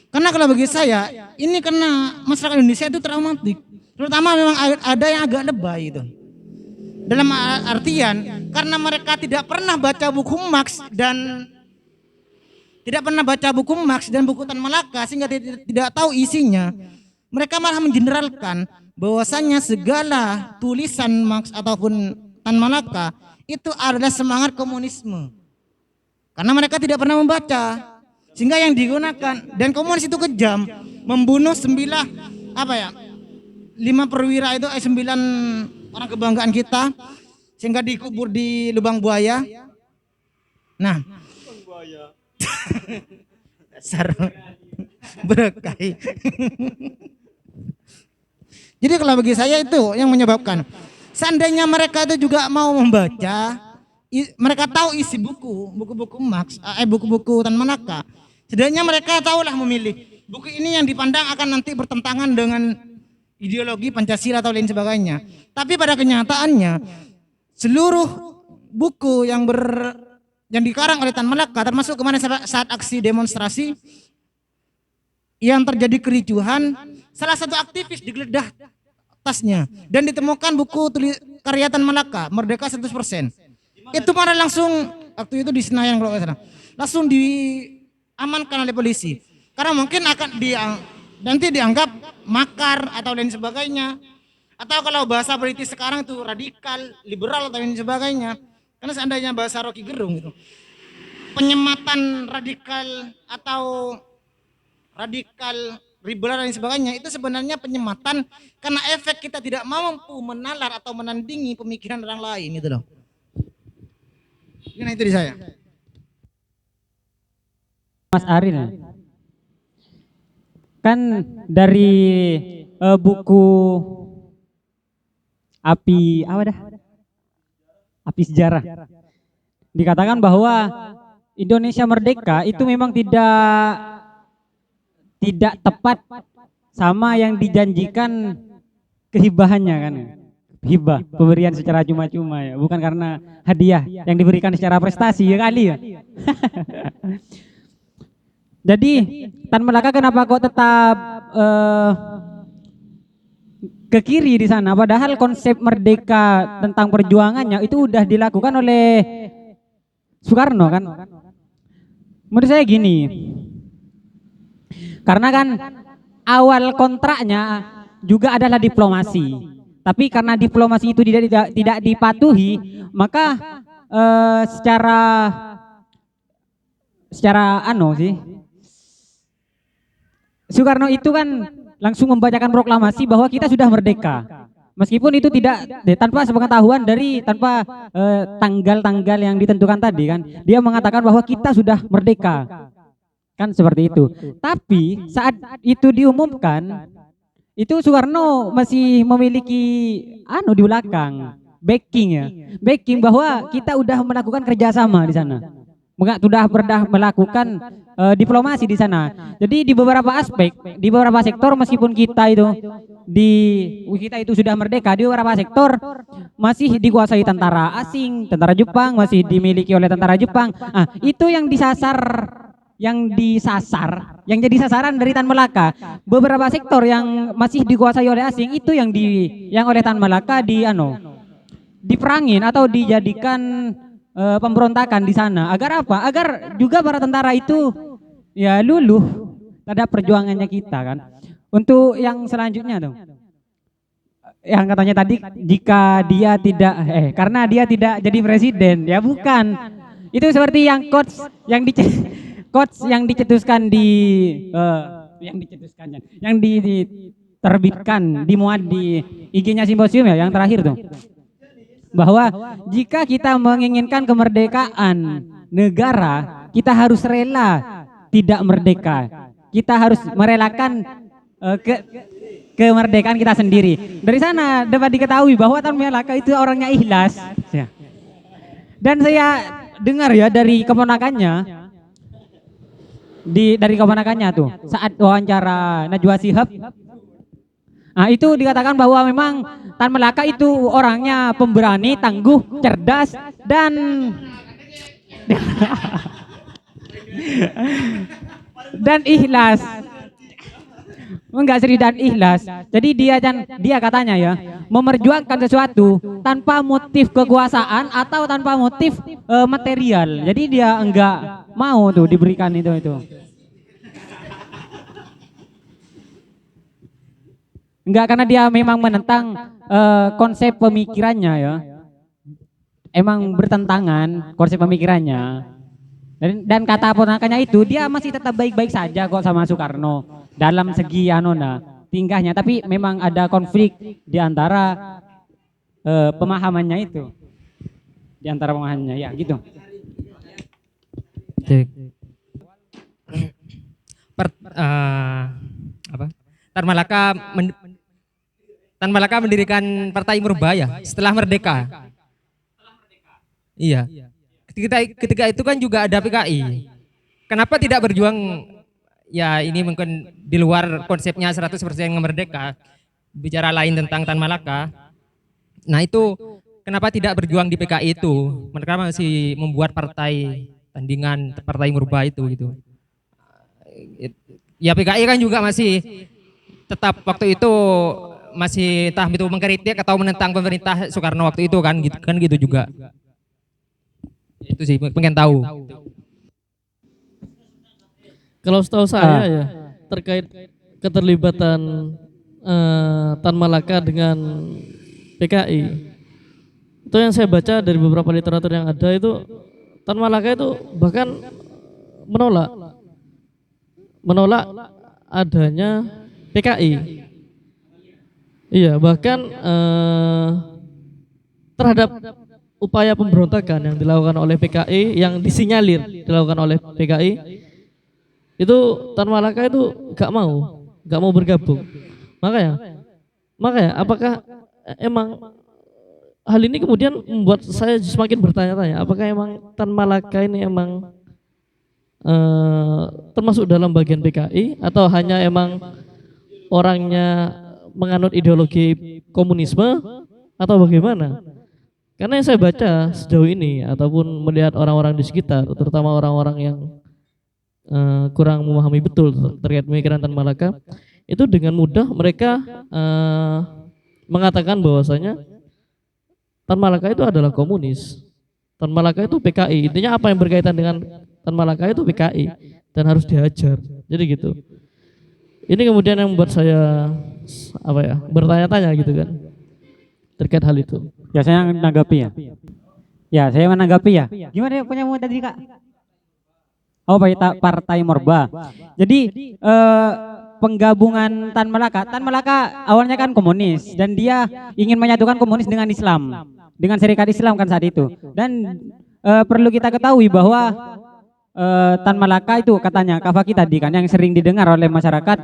karena kalau bagi saya ini karena masyarakat Indonesia itu traumatik, terutama memang ada yang agak lebay itu. Dalam artian karena mereka tidak pernah baca buku Marx dan buku Tan Malaka sehingga tidak tahu isinya. Mereka malah mengeneralkan bahwasanya segala tulisan Marx ataupun Tan Malaka itu adalah semangat komunisme. Karena mereka tidak pernah membaca. Sehingga yang digunakan, dan komunis itu kejam, membunuh 5 perwira itu, 9 orang kebanggaan kita, sehingga dikubur di lubang buaya. Nah, dasar berkai. Jadi kalau bagi saya itu yang menyebabkan. Seandainya mereka itu juga mau membaca, mereka tahu isi buku-buku Marx, buku-buku Tan Malaka. Setidaknya mereka tahulah memilih buku ini yang dipandang akan nanti bertentangan dengan ideologi Pancasila atau lain sebagainya. Tapi pada kenyataannya seluruh buku yang dikarang oleh Tan Malaka, termasuk kemarin saat aksi demonstrasi yang terjadi kericuhan, salah satu aktivis digeledah tasnya dan ditemukan buku karya Tan Malaka, Merdeka 100%. Itu malah langsung waktu itu di Senayan kalau nggak salah, langsung diamankan oleh polisi karena mungkin akan nanti dianggap makar atau lain sebagainya, atau kalau bahasa politik sekarang itu radikal, liberal atau lain sebagainya. Karena seandainya bahasa Rocky Gerung itu penyematan radikal atau radikal liberal dan sebagainya itu sebenarnya penyematan karena efek kita tidak mampu menalar atau menandingi pemikiran orang lain gitu loh. Nah itu di saya. Mas Aril, kan dari buku Api Sejarah dikatakan bahwa Indonesia merdeka itu memang tidak tepat sama yang dijanjikan kehibahannya kan. Hibah, pemberian secara cuma-cuma ya, bukan karena hadiah yang diberikan secara prestasi ya kali ya. Jadi Tan Malaka kenapa kok tetap ke kiri di sana, padahal konsep merdeka tentang perjuangannya itu udah dilakukan oleh Soekarno kan? Menurut saya gini, karena kan awal kontraknya juga adalah diplomasi. Tapi karena diplomasi itu tidak dipatuhi, maka secara Soekarno itu kan langsung membacakan proklamasi bahwa kita sudah merdeka. Meskipun itu tanpa sepengetahuan tanpa tanggal-tanggal yang ditentukan tadi kan. Dia mengatakan bahwa kita sudah merdeka. Kan seperti itu. Tapi saat itu diumumkan, itu Soekarno masih memiliki di belakang backing bahwa kita udah melakukan kerjasama di sana, sudah pernah melakukan diplomasi di sana. Jadi di beberapa aspek, di beberapa sektor meskipun kita itu sudah merdeka, di beberapa sektor masih dikuasai tentara asing, tentara Jepang masih dimiliki oleh tentara Jepang. Itu yang jadi sasaran dari Tan Malaka. Beberapa sektor yang masih dikuasai oleh asing itu yang oleh Tan Malaka diperangin atau dijadikan pemberontakan di sana. Agar apa? Agar juga para tentara itu ya luluh terhadap perjuangannya kita kan. Untuk yang selanjutnya tuh, yang katanya tadi jika dia tidak karena dia tidak jadi presiden, ya bukan. Itu seperti yang quotes yang dicetuskan yang diterbitkan dimuat di IG-nya Simposium ya yang terakhir tuh, bahwa jika kita menginginkan kemerdekaan negara, kita harus rela tidak merdeka, kita harus merelakan kemerdekaan kita sendiri. Dari sana dapat diketahui bahwa Tan Malaka itu orangnya ikhlas ya. Dan saya dengar ya dari keponakannya tuh saat wawancara Najwa Shihab, itu dikatakan bahwa memang Tan Malaka itu orangnya pemberani, tangguh, cerdas dan ikhlas. enggak serius dan ikhlas. Jadi dia katanya ya memperjuangkan sesuatu tanpa motif kekuasaan atau tanpa motif material. Jadi dia enggak mau tuh diberikan itu. Enggak, karena dia memang menentang konsep pemikirannya ya. Emang bertentangan konsep pemikirannya. Dan kata ponakannya itu dia masih tetap baik-baik saja kok sama Soekarno dalam segi tingkahnya, tapi memang ada konflik di antara pemahamannya itu. Di antara pemahamannya ya gitu. Tan Malaka mendirikan Partai Murbaya setelah merdeka. Iya. Ketika itu kan juga ada PKI. Kenapa tidak berjuang, ya ini mungkin di luar konsepnya 100% merdeka, bicara lain tentang Tan Malaka. Nah itu kenapa tidak berjuang di PKI itu? Mereka masih membuat partai tandingan Partai Murbaya itu gitu. Ya PKI kan juga masih tetap waktu itu masih entah itu mengkritik atau menentang pemerintah Soekarno waktu itu kan gitu juga. Itu sih pengen tahu. Kalau setahu saya ya terkait keterlibatan Tan Malaka dengan PKI, itu yang saya baca dari beberapa literatur yang ada itu Tan Malaka itu bahkan menolak adanya PKI. Iya, bahkan terhadap upaya pemberontakan yang dilakukan oleh PKI, yang disinyalir dilakukan oleh PKI, itu Tan Malaka itu gak mau bergabung. Makanya apakah emang hal ini kemudian membuat saya semakin bertanya-tanya, apakah emang Tan Malaka ini emang termasuk dalam bagian PKI atau hanya emang orangnya menganut ideologi komunisme atau bagaimana? Karena yang saya baca sejauh ini ataupun melihat orang-orang di sekitar, terutama orang-orang yang kurang memahami betul terkait pemikiran Tan Malaka, itu dengan mudah mereka mengatakan bahwasanya Tan Malaka itu adalah komunis, Tan Malaka itu PKI. Intinya apa yang berkaitan dengan Tan Malaka itu PKI dan harus dihajar. Jadi gitu. Ini kemudian yang membuat saya bertanya-tanya gitu kan terkait hal itu. Ya saya menanggapi ya. Ya saya menanggapi ya. Gimana ya punya mau tadi Kak? Oh Partai Morba. Jadi penggabungan Tan Malaka awalnya kan komunis dan dia ingin menyatukan komunis dengan Islam, dengan Serikat Islam kan saat itu. Dan perlu kita ketahui bahwa Tan Malaka itu katanya Kak Faki tadi kan yang sering didengar oleh masyarakat,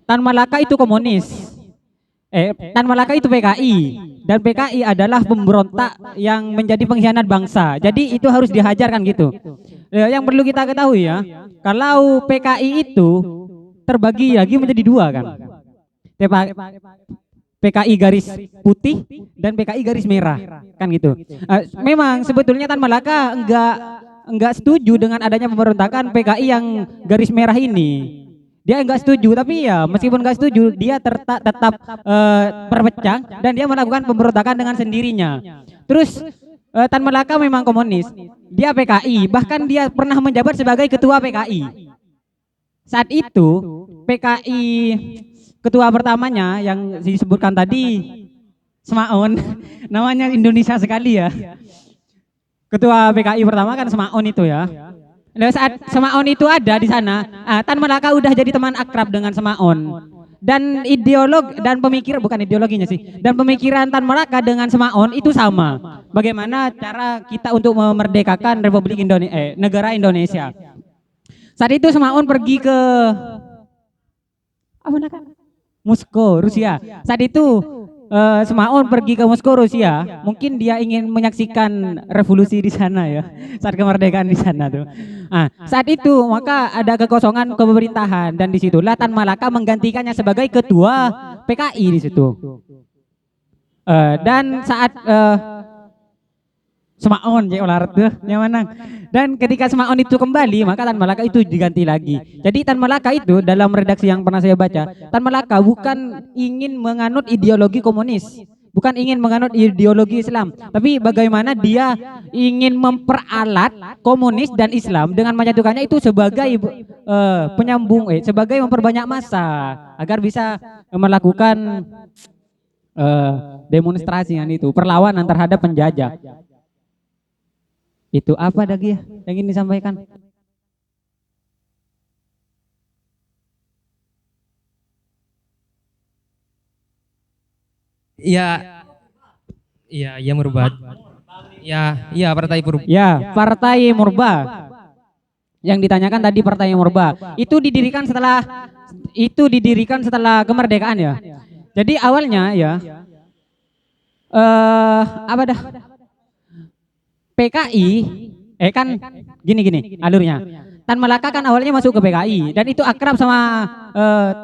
Tan Malaka itu komunis. Tan Malaka itu PKI dan PKI adalah pemberontak yang menjadi pengkhianat bangsa. Jadi itu harus dihajarkan gitu. Yang perlu kita ketahui ya, kalau PKI itu terbagi lagi menjadi dua kan. PKI garis putih dan PKI garis merah kan gitu. Memang sebetulnya Tan Malaka enggak setuju dengan adanya pemberontakan PKI yang garis merah ini. Dia enggak setuju, tapi ya meskipun enggak setuju, dia tetap berpecah dan dia melakukan pemberontakan dengan sendirinya. Terus Tan Malaka memang komunis, dia PKI, bahkan dia pernah menjabat sebagai ketua PKI. Saat itu PKI ketua pertamanya yang disebutkan tadi Semaun, namanya Indonesia sekali ya. Ketua PKI pertama kan Semaun itu ya. Nah, saat Semaun itu ada di sana, Tan Malaka udah jadi teman akrab dengan Semaun. Dan bukan ideologinya sih. Dan pemikiran Tan Malaka dengan Semaun itu sama. Bagaimana cara kita untuk memerdekakan Republik Indonesia, negara Indonesia. Saat itu Semaun pergi ke Moskow, Rusia. Saat itu Semaun pergi ke Moskow, Rusia. Mungkin dia ingin menyaksikan revolusi di sana ya, saat kemerdekaan di sana tuh. Saat itu maka ada kekosongan kepemerintahan dan disitulah Tan Malaka menggantikannya sebagai ketua PKI di situ. Dan saat Semaon je olarat tuh yang menang. Dan ketika Semaon itu kembali, maka Tan Malaka itu diganti lagi. Jadi Tan Malaka itu dalam redaksi yang pernah saya baca, Tan Malaka bukan ingin menganut ideologi komunis, bukan ingin menganut ideologi Islam, tapi bagaimana dia ingin memperalat komunis dan Islam dengan menyatukannya itu sebagai penyambung, sebagai memperbanyak massa agar bisa melakukan demonstrasi yang itu, perlawanan terhadap penjajah. Itu apa lagi ya yang ingin disampaikan? Ya, ya Murba. Ya, Partai Purba. Ya, Partai Murba. Yang ditanyakan tadi Partai Murba. Itu didirikan setelah kemerdekaan ya. Jadi awalnya ya apa dah? PKI kan gini alurnya. Tan Malaka kan awalnya masuk ke PKI dan itu akrab sama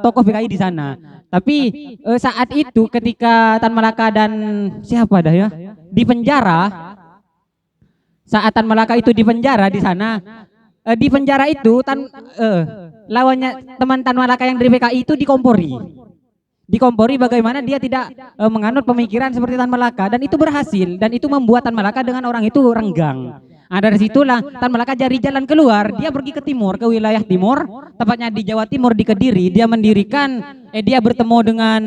tokoh PKI di sana. Tapi saat itu ketika Tan Malaka dan siapa dah ya di penjara, saat Tan Malaka itu di penjara di sana, di penjara itu lawannya teman Tan Malaka yang dari PKI itu dikompori bagaimana dia tidak menganut pemikiran seperti Tan Malaka, dan itu berhasil, dan itu membuat Tan Malaka dengan orang itu renggang. Nah, dari situlah Tan Malaka cari jalan keluar. Dia pergi ke timur, ke wilayah timur, tepatnya di Jawa Timur, di Kediri. Dia mendirikan, dia bertemu dengan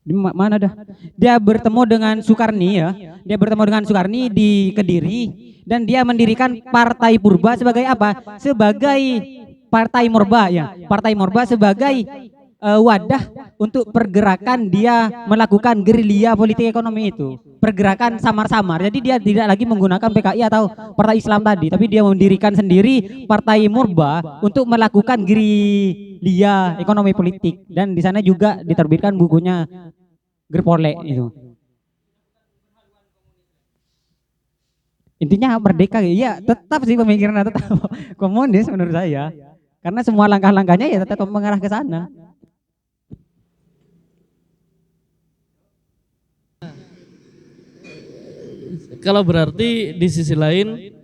di mana dah? Dia bertemu dengan Soekarni ya. Dia bertemu dengan Soekarni di Kediri dan dia mendirikan Partai Purba sebagai apa? Sebagai Partai Murba ya. Partai Murba sebagai wadah untuk pergerakan dia melakukan gerilya politik ekonomi itu. Pergerakan samar-samar. Jadi dia tidak lagi menggunakan PKI atau Partai Islam tadi, tapi dia mendirikan sendiri Partai Murba untuk melakukan gerilya ekonomi politik, dan di sana juga diterbitkan bukunya Gerpole itu. Intinya merdeka ya, tetap sih pemikirannya tetap komunis menurut saya. Karena semua langkah-langkahnya ya tetap mengarah ke sana. Kalau berarti di sisi lain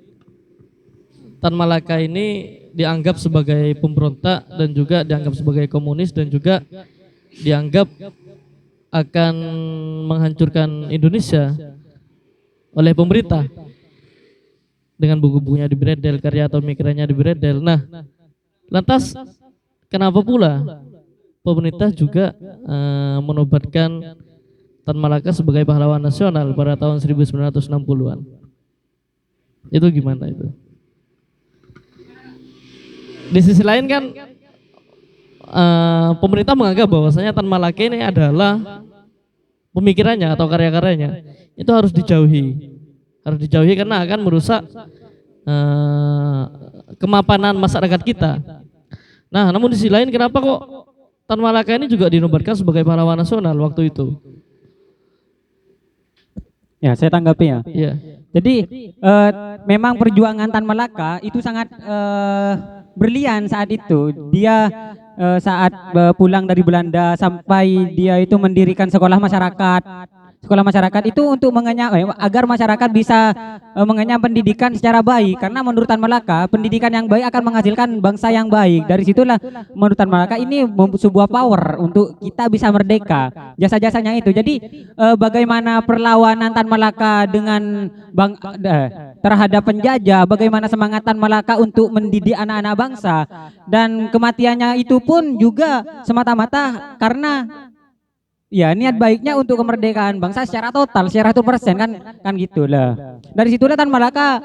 Tan Malaka ini dianggap sebagai pemberontak dan juga dianggap sebagai komunis dan juga dianggap akan menghancurkan Indonesia oleh pemerintah dengan buku-bukunya diberedel, karya atau pemikirannya diberedel. Nah, lantas kenapa pula pemerintah juga menobatkan Tan Malaka sebagai pahlawan nasional pada tahun 1960-an? Itu gimana itu? Di sisi lain kan pemerintah menganggap bahwasanya Tan Malaka ini adalah pemikirannya atau karya-karyanya itu harus dijauhi. Harus dijauhi karena akan merusak kemapanan masyarakat kita. Nah, namun di sisi lain kenapa kok Tan Malaka ini juga dinobatkan sebagai pahlawan nasional waktu itu? Ya, saya tanggapi ya. Iya. Jadi memang perjuangan Tan Malaka itu sangat berlian saat itu. Dia saat pulang dari Belanda sampai dia itu mendirikan sekolah masyarakat. Sekolah masyarakat itu untuk agar masyarakat bisa mengenyam pendidikan secara baik, karena menurut Tan Malaka pendidikan yang baik akan menghasilkan bangsa yang baik. Dari situlah menurut Tan Malaka ini sebuah power untuk kita bisa merdeka, jasa-jasanya itu. Jadi bagaimana perlawanan Tan Malaka dengan terhadap penjajah, bagaimana semangat Tan Malaka untuk mendidik anak-anak bangsa, dan kematiannya itu pun juga semata-mata karena ya niat baiknya untuk kemerdekaan bangsa secara total, secara 100% kan gitulah. Dari situlah Tan Malaka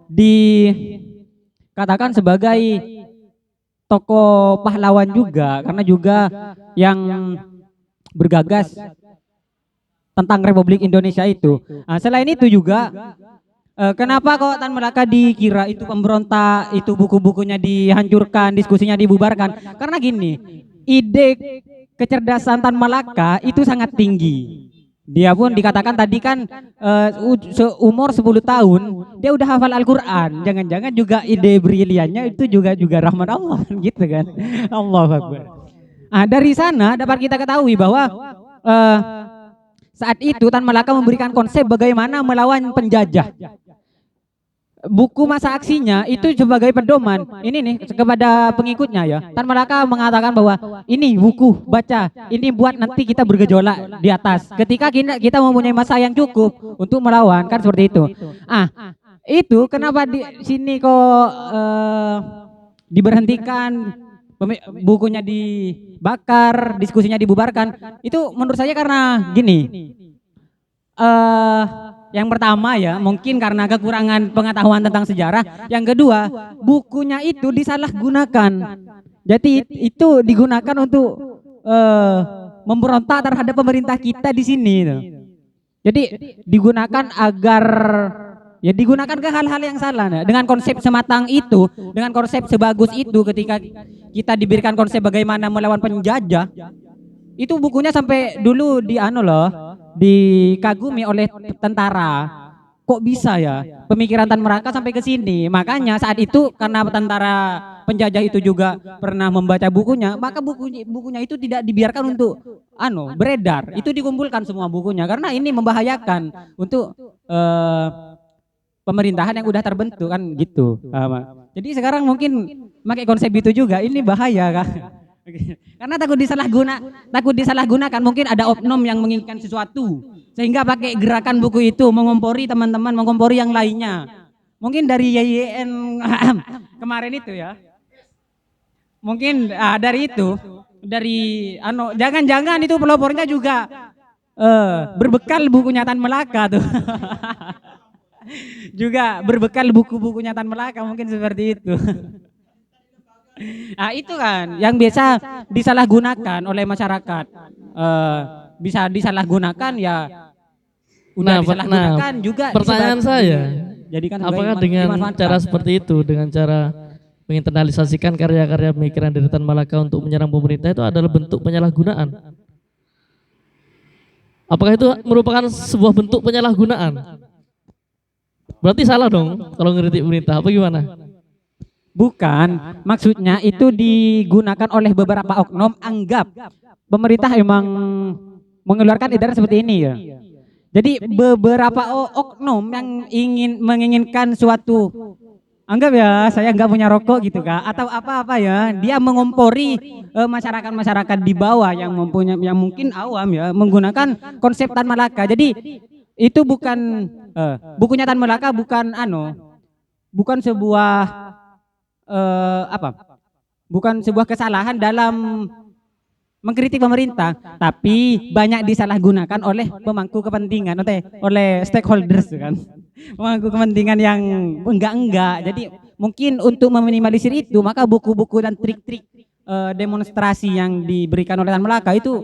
dikatakan sebagai tokoh pahlawan juga, karena juga yang bergagas tentang Republik Indonesia itu. Nah, selain itu juga kenapa kok Tan Malaka dikira itu pemberontak, itu buku-bukunya dihancurkan, diskusinya dibubarkan? Karena gini, ide kecerdasan Tan Malaka itu sangat tinggi. Dia pun dikatakan tadi kan seumur 10 tahun dia udah hafal Al-Quran. Jangan-jangan juga ide briliannya itu juga rahmat Allah gitu kan. Allahu Akbar. Dari sana dapat kita ketahui bahwa saat itu Tan Malaka memberikan konsep bagaimana melawan penjajah. Buku masa aksinya itu sebagai pedoman ini nih kepada pengikutnya ya. Tan Malaka mengatakan bahwa ini buku baca, ini buat nanti kita bergejolak di atas. Ketika kita mempunyai masa yang cukup untuk melawan, kan seperti itu. Itu kenapa di sini kok diberhentikan, bukunya dibakar, diskusinya dibubarkan? Itu menurut saya karena gini. Yang pertama ya mungkin karena kekurangan pengetahuan tentang sejarah. Yang kedua, bukunya itu disalahgunakan. Jadi itu digunakan untuk memberontak terhadap pemerintah kita di sini. Jadi digunakan agar ya digunakan ke hal-hal yang salah. Dengan konsep sematang itu, dengan konsep sebagus itu, ketika kita diberikan konsep bagaimana melawan penjajah, itu bukunya sampai dulu dikagumi oleh tentara. Kok bisa ya pemikiran Tan Malaka sampai ke sini? Makanya saat itu karena tentara penjajah itu juga pernah membaca bukunya, maka bukunya itu tidak dibiarkan untuk beredar. Itu dikumpulkan semua bukunya karena ini membahayakan untuk pemerintahan yang udah terbentuk kan gitu. Jadi sekarang mungkin pakai konsep itu juga ini bahaya kan. Karena takut disalahgunakan, mungkin ada oknum yang menginginkan sesuatu sehingga pakai gerakan buku itu mengompori teman-teman, mengompori yang lainnya. Mungkin dari YYN kemarin itu ya. Mungkin dari itu, jangan-jangan itu pelopornya juga berbekal bukunya Tan Malaka tuh. Juga berbekal buku-bukunya Tan Malaka, mungkin seperti itu. Itu kan yang biasa disalahgunakan oleh masyarakat. Bisa disalahgunakan ya. Udah disalahgunakan juga. Pertanyaan saya, jadikan apakah dengan cara seperti itu, dengan cara menginternalisasikan karya-karya pemikiran dari Tan Malaka untuk menyerang pemerintah itu adalah bentuk penyalahgunaan? Apakah itu merupakan sebuah bentuk penyalahgunaan? Berarti salah dong kalau ngeritik pemerintah, apa gimana? Bukan, maksudnya itu digunakan oleh beberapa oknum, anggap pemerintah emang mengeluarkan edaran seperti ini ya. Jadi beberapa oknum yang menginginkan suatu, anggap ya saya nggak punya rokok gitu kak, atau apa-apa ya, dia mengompori masyarakat di bawah yang mungkin awam ya, menggunakan konsep Tan Malaka. Jadi itu bukan bukunya Tan Malaka bukan sebuah bukan sebuah kesalahan dalam mengkritik pemerintah, tapi banyak disalahgunakan oleh pemangku kepentingan, oleh stakeholders kan, pemangku kepentingan yang enggak. Jadi mungkin untuk meminimalisir itu, maka buku-buku dan trik-trik demonstrasi yang diberikan oleh Tan Malaka itu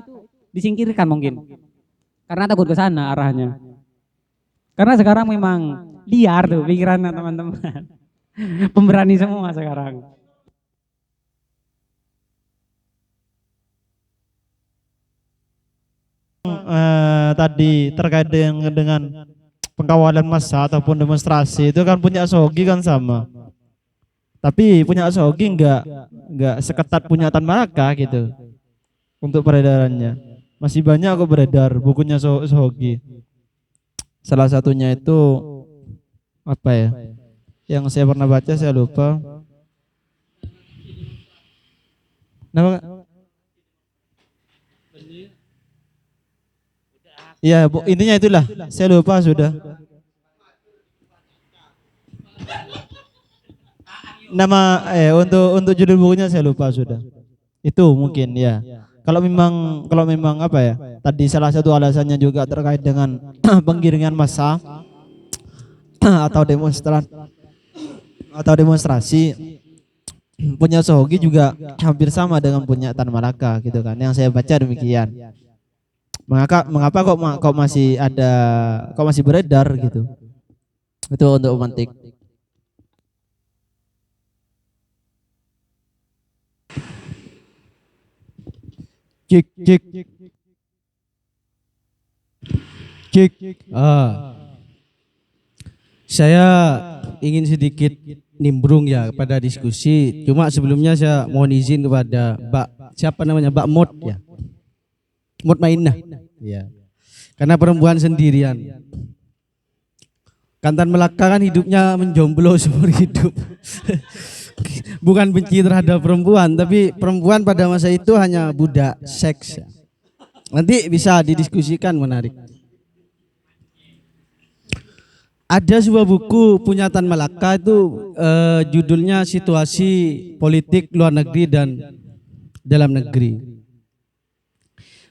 disingkirkan mungkin, karena takut ke sana arahnya. Karena sekarang memang liar tuh pikirannya teman-teman. Pemberani semua sekarang. Tadi terkait dengan pengkawalan massa ataupun demonstrasi itu kan punya Sogi kan sama. Tapi punya Sogi enggak seketat punya Tan Malaka gitu. Untuk peredarannya. Masih banyak kok beredar bukunya Sogi. Salah satunya itu apa ya? Yang saya pernah baca saya lupa. Nama? Iya, intinya itulah. Saya lupa sudah. Nama untuk judul bukunya saya lupa sudah. Itu mungkin ya. Kalau memang apa ya? Tadi salah satu alasannya juga terkait dengan penggiringan massa atau demonstrasi, punya Sogi juga hampir sama dengan punya Tan Malaka gitu kan, yang saya baca demikian. Mengapa kok masih beredar gitu? Itu untuk memantik. Cik. Saya ingin sedikit nimbrung ya pada diskusi. Cuma sebelumnya saya mohon izin kepada Mbak Mot ya. Mot Mainah. Ya. Karena perempuan sendirian. Kan Tan Malaka kan hidupnya menjomblo seumur hidup. Bukan benci terhadap perempuan, tapi perempuan pada masa itu hanya budak seks. Nanti bisa didiskusikan, menarik. Ada sebuah buku punya Tan Malaka itu judulnya Situasi Politik Luar Negeri dan Dalam Negeri.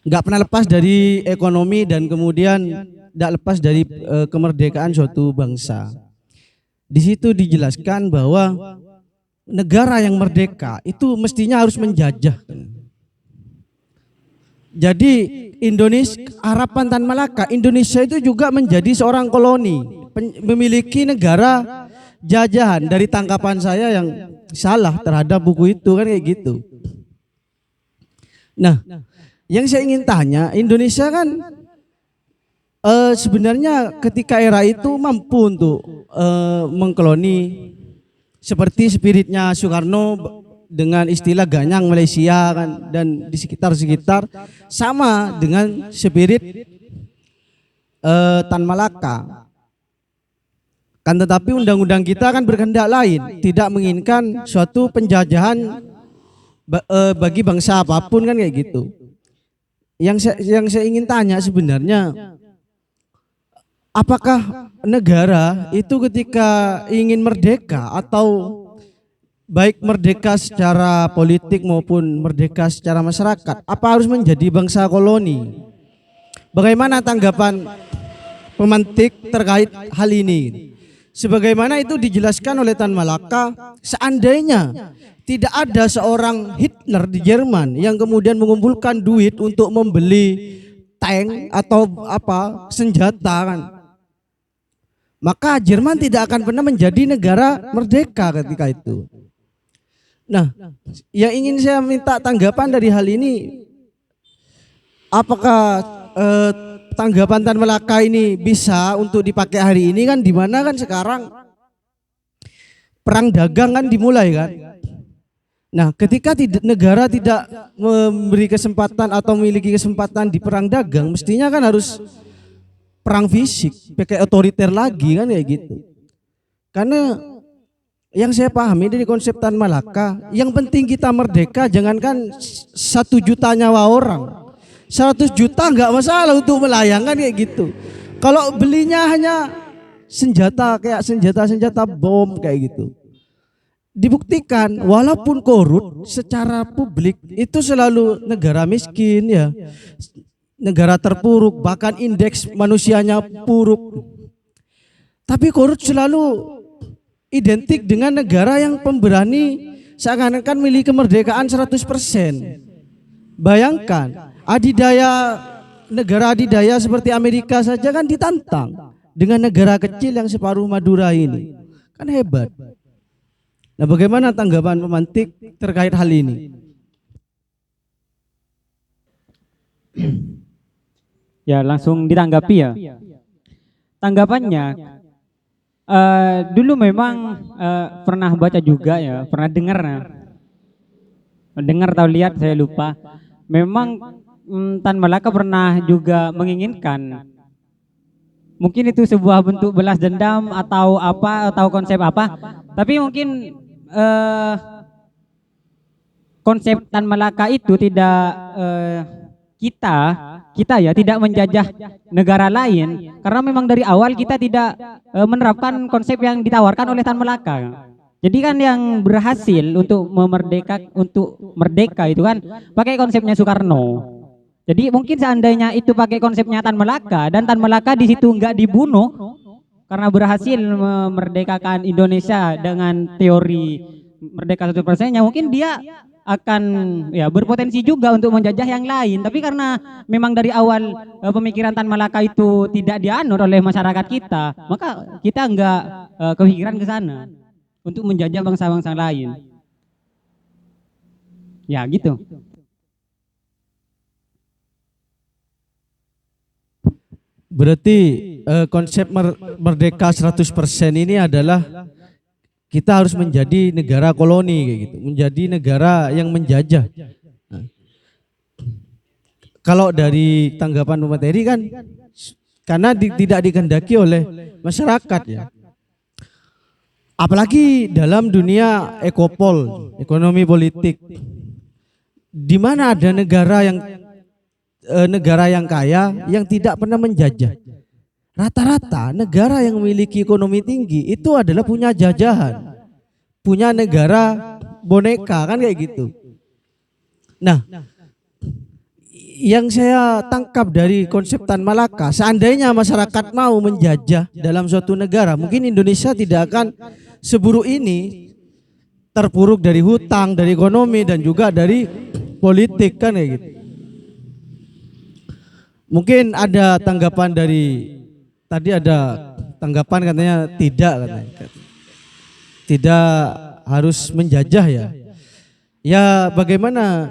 Nggak pernah lepas dari ekonomi dan kemudian nggak lepas dari kemerdekaan suatu bangsa. Di situ dijelaskan bahwa negara yang merdeka itu mestinya harus menjajah. Jadi Indonesia, harapan Tan Malaka, Indonesia itu juga menjadi seorang koloni, memiliki negara jajahan. Dari tangkapan saya yang salah terhadap buku itu kan kayak gitu. Nah, yang saya ingin tanya, Indonesia kan sebenarnya ketika era itu mampu untuk mengkoloni seperti spiritnya Soekarno dengan istilah ganyang Malaysia kan, dan di sekitar-sekitar sama dengan spirit Tan Malaka. Kan tetapi undang-undang kita kan berkehendak lain, tidak menginginkan suatu penjajahan bagi bangsa apapun kan kayak gitu. Yang saya ingin tanya sebenarnya, apakah negara itu ketika ingin merdeka atau baik merdeka secara politik maupun merdeka secara masyarakat, apa harus menjadi bangsa koloni? Bagaimana tanggapan pemantik terkait hal ini? Sebagaimana itu dijelaskan oleh Tan Malaka, seandainya tidak ada seorang Hitler di Jerman yang kemudian mengumpulkan duit untuk membeli tank atau apa senjata kan, maka Jerman tidak akan pernah menjadi negara merdeka ketika itu. Nah, yang ingin saya minta tanggapan dari hal ini, apakah tanggapan Tan Malaka ini bisa untuk dipakai hari ini kan, dimana kan sekarang perang dagang kan dimulai kan. Nah, ketika negara tidak memberi kesempatan atau memiliki kesempatan di perang dagang, mestinya kan harus perang fisik, pakai otoriter lagi kan kayak gitu. Karena yang saya pahami dari konsep Tan Malaka, yang penting kita merdeka, jangankan 1 juta nyawa orang, 100 juta nggak masalah untuk melayangkan kayak gitu. Kalau belinya hanya senjata kayak senjata bom kayak gitu. Dibuktikan walaupun korup secara publik itu selalu negara miskin ya, negara terpuruk, bahkan indeks manusianya buruk. Tapi korup selalu identik dengan negara yang pemberani, seakan-akan milik kemerdekaan 100%. Bayangkan negara adidaya seperti Amerika saja kan ditantang dengan negara kecil yang separuh Madura ini. Kan hebat. Nah, bagaimana tanggapan pemantik terkait hal ini? Ya, langsung ditanggapi ya. Tanggapannya, dulu memang pernah baca juga ya, pernah dengar atau lihat saya lupa. Memang Tan Malaka pernah juga menginginkan, mungkin itu sebuah bentuk balas dendam atau apa, atau konsep apa, tapi mungkin konsep Tan Malaka itu tidak kita ya tidak menjajah negara lain, karena memang dari awal kita tidak menerapkan konsep yang ditawarkan oleh Tan Malaka. Jadi kan yang berhasil untuk merdeka itu kan pakai konsepnya Soekarno. Jadi mungkin seandainya itu pakai konsepnya Tan Malaka, dan Tan Malaka di situ nggak dibunuh karena berhasil memerdekakan Indonesia dengan teori merdeka 100%-nya, mungkin dia akan ya berpotensi juga untuk menjajah yang lain. Tapi karena memang dari awal pemikiran Tan Malaka itu tidak dianut oleh masyarakat kita, maka kita nggak kepikiran ke sana untuk menjajah bangsa-bangsa lain. Ya gitu. Berarti konsep merdeka 100% ini adalah kita harus menjadi negara koloni kayak gitu, menjadi negara yang menjajah. Nah, kalau dari tanggapan pemateri kan karena tidak dikehendaki oleh masyarakat ya. Apalagi dalam dunia ekopol, ekonomi politik, di mana ada negara yang kaya yang tidak pernah menjajah. Rata-rata negara yang memiliki ekonomi tinggi itu adalah punya jajahan, punya negara boneka kan kayak gitu. Nah, yang saya tangkap dari konsep Tan Malaka, seandainya masyarakat mau menjajah dalam suatu negara, mungkin Indonesia tidak akan seburuk ini, terpuruk dari hutang, dari ekonomi dan juga dari politik kan kayak gitu. Mungkin ada tanggapan dari tadi ada tanggapan katanya tidak harus menjajah ya. Ya bagaimana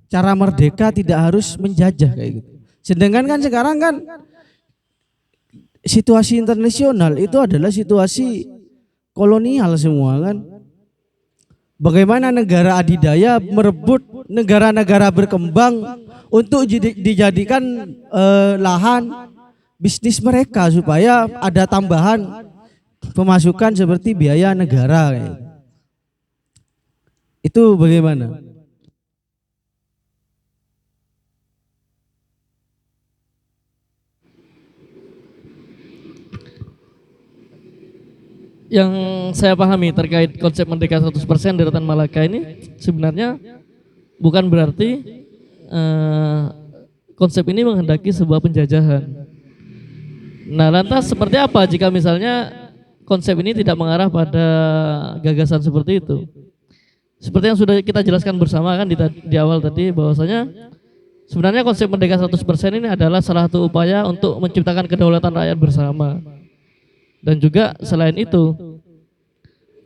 cara merdeka tidak harus menjajah kayak gitu. Sedangkan kan sekarang kan situasi internasional itu adalah situasi kolonial semua kan. Bagaimana negara adidaya merebut negara-negara berkembang untuk dijadikan lahan bisnis mereka supaya ada tambahan pemasukan seperti biaya negara kayak. Itu bagaimana? Yang saya pahami terkait konsep merdeka 100% dari Tan Malaka ini sebenarnya bukan berarti konsep ini menghendaki sebuah penjajahan. Nah, lantas seperti apa jika misalnya konsep ini tidak mengarah pada gagasan seperti itu? Seperti yang sudah kita jelaskan bersama kan di awal tadi bahwasanya sebenarnya konsep merdeka 100% ini adalah salah satu upaya untuk menciptakan kedaulatan rakyat bersama. Dan juga selain itu,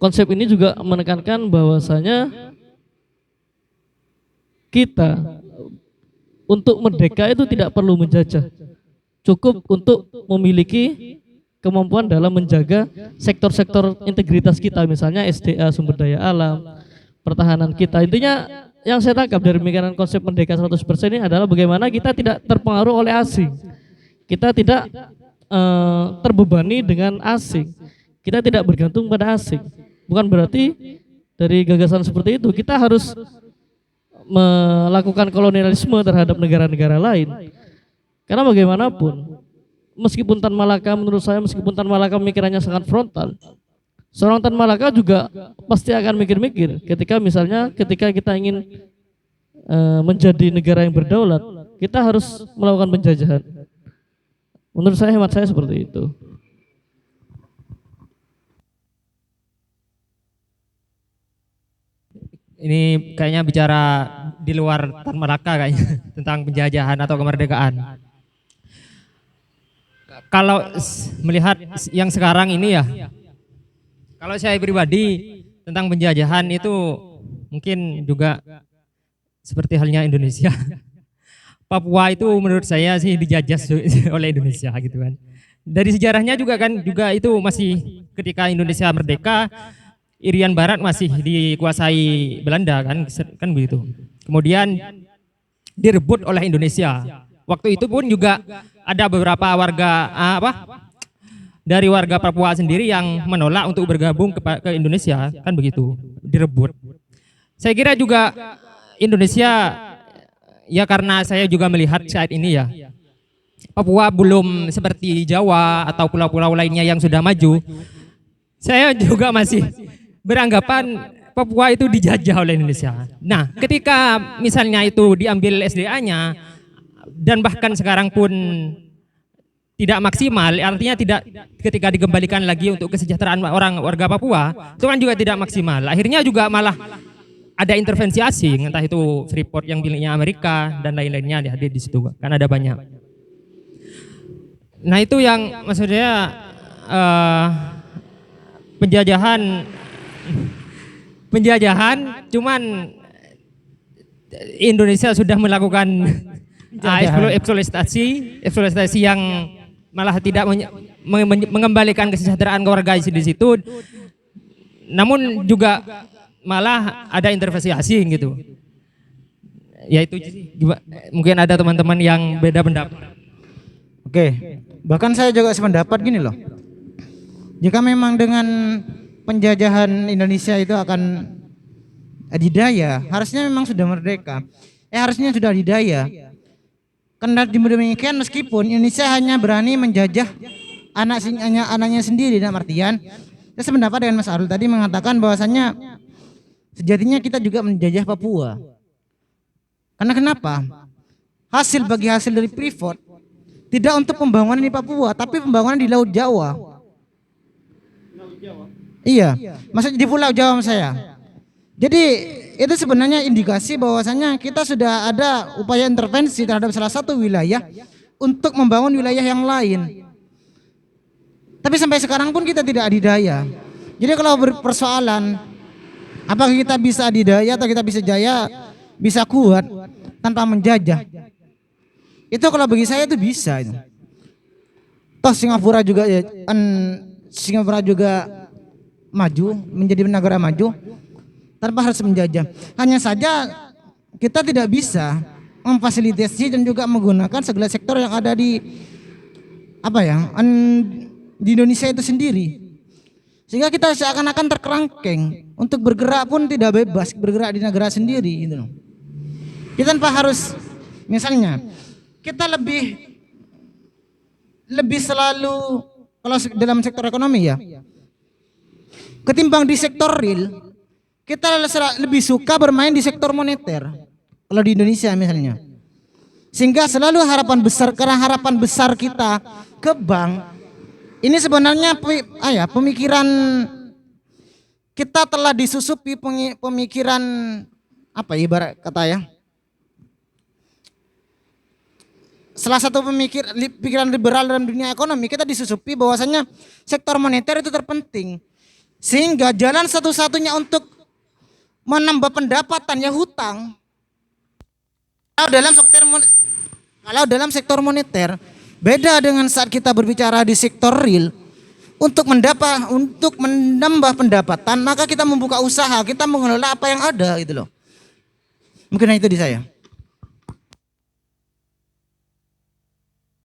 konsep ini juga menekankan bahwasanya kita untuk merdeka itu tidak perlu menjajah. Cukup untuk memiliki kemampuan dalam menjaga sektor-sektor integritas kita, misalnya SDA, sumber daya alam, pertahanan kita. Intinya yang saya tangkap dari pemikiran konsep merdeka 100% ini adalah bagaimana kita tidak terpengaruh oleh asing. Kita tidak terbebani dengan asing. Kita tidak bergantung pada asing. Bukan berarti dari gagasan seperti itu kita harus melakukan kolonialisme terhadap negara-negara lain. Karena bagaimanapun, meskipun Tan Malaka menurut saya, meskipun Tan Malaka pemikirannya sangat frontal, seorang Tan Malaka juga pasti akan mikir-mikir ketika misalnya ketika kita ingin menjadi negara yang berdaulat, kita harus melakukan penjajahan. Menurut saya, hemat saya seperti itu. Ini kayaknya bicara di luar Tan Malaka kayaknya tentang penjajahan atau kemerdekaan. Kalau melihat yang sekarang ini ya, kalau saya pribadi tentang penjajahan itu mungkin juga seperti halnya Indonesia. Papua itu menurut saya sih dijajah oleh Indonesia gitu kan. Dari sejarahnya juga kan juga itu masih ketika Indonesia merdeka, Irian Barat masih dikuasai Belanda kan begitu. Kemudian direbut oleh Indonesia. Waktu itu pun juga ada beberapa warga dari warga Papua sendiri yang menolak untuk bergabung ke Indonesia kan begitu, direbut. Saya kira juga Indonesia ya karena saya juga melihat saat ini ya Papua belum seperti Jawa atau pulau-pulau lainnya yang sudah maju. Saya juga masih beranggapan Papua itu dijajah oleh Indonesia. Nah, ketika misalnya itu diambil SDA-nya dan bahkan sekarang pun tidak maksimal, artinya tidak ketika dikembalikan lagi untuk kesejahteraan warga Papua, itu kan juga tidak maksimal. Akhirnya juga malah ada intervensi asing, entah itu Freeport yang miliknya Amerika dan lain-lainnya hadir di situ, kan ada banyak. Nah itu yang maksudnya penjajahan, cuman Indonesia sudah melakukan eksploitasi yang malah tidak mengembalikan kesejahteraan warga di situ, namun juga malah ada intervensi asing gitu. Ya itu mungkin ada teman-teman yang beda pendapat. Oke, bahkan saya juga sependapat gini loh. Jika memang dengan penjajahan Indonesia itu akan adidaya, harusnya memang sudah merdeka. Harusnya sudah adidaya. Karena demikian meskipun Indonesia hanya berani menjajah anaknya sendiri, dalam artian saya sependapat dengan Mas Arul tadi mengatakan bahwasannya sejatinya kita juga menjajah Papua. Karena kenapa? Hasil dari Freeport tidak untuk pembangunan di Papua, tapi pembangunan di Laut Jawa. Iya, maksudnya di Pulau Jawa saya. Jadi itu sebenarnya indikasi bahwasanya kita sudah ada upaya intervensi terhadap salah satu wilayah untuk membangun wilayah yang lain. Tapi sampai sekarang pun kita tidak adidaya. Jadi kalau berpersoalan apakah kita bisa adidaya atau kita bisa jaya, bisa kuat tanpa menjajah, itu kalau bagi saya itu bisa. Toh Singapura juga maju, menjadi negara maju tanpa harus menjajah. Hanya saja kita tidak bisa memfasilitasi dan juga menggunakan segala sektor yang ada di di Indonesia itu sendiri. Sehingga kita seakan-akan terkerangkeng untuk bergerak pun tidak bebas, bergerak di negara sendiri gitu loh. Kita tanpa harus, misalnya kita lebih selalu kalau dalam sektor ekonomi ya, ketimbang di sektor real, kita lebih suka bermain di sektor moneter. Kalau di Indonesia misalnya, sehingga selalu harapan besar kita ke bank. Ini sebenarnya pemikiran kita telah disusupi pemikiran ibarat kata ya. Salah satu pikiran liberal dalam dunia ekonomi, kita disusupi bahwasanya sektor moneter itu terpenting. Sehingga jalan satu-satunya untuk menambah pendapatan ya hutang. Kalau dalam sektor moneter beda dengan saat kita berbicara di sektor real. Untuk menambah pendapatan, maka kita membuka usaha, kita mengelola apa yang ada gitu loh. Mungkin itu di saya.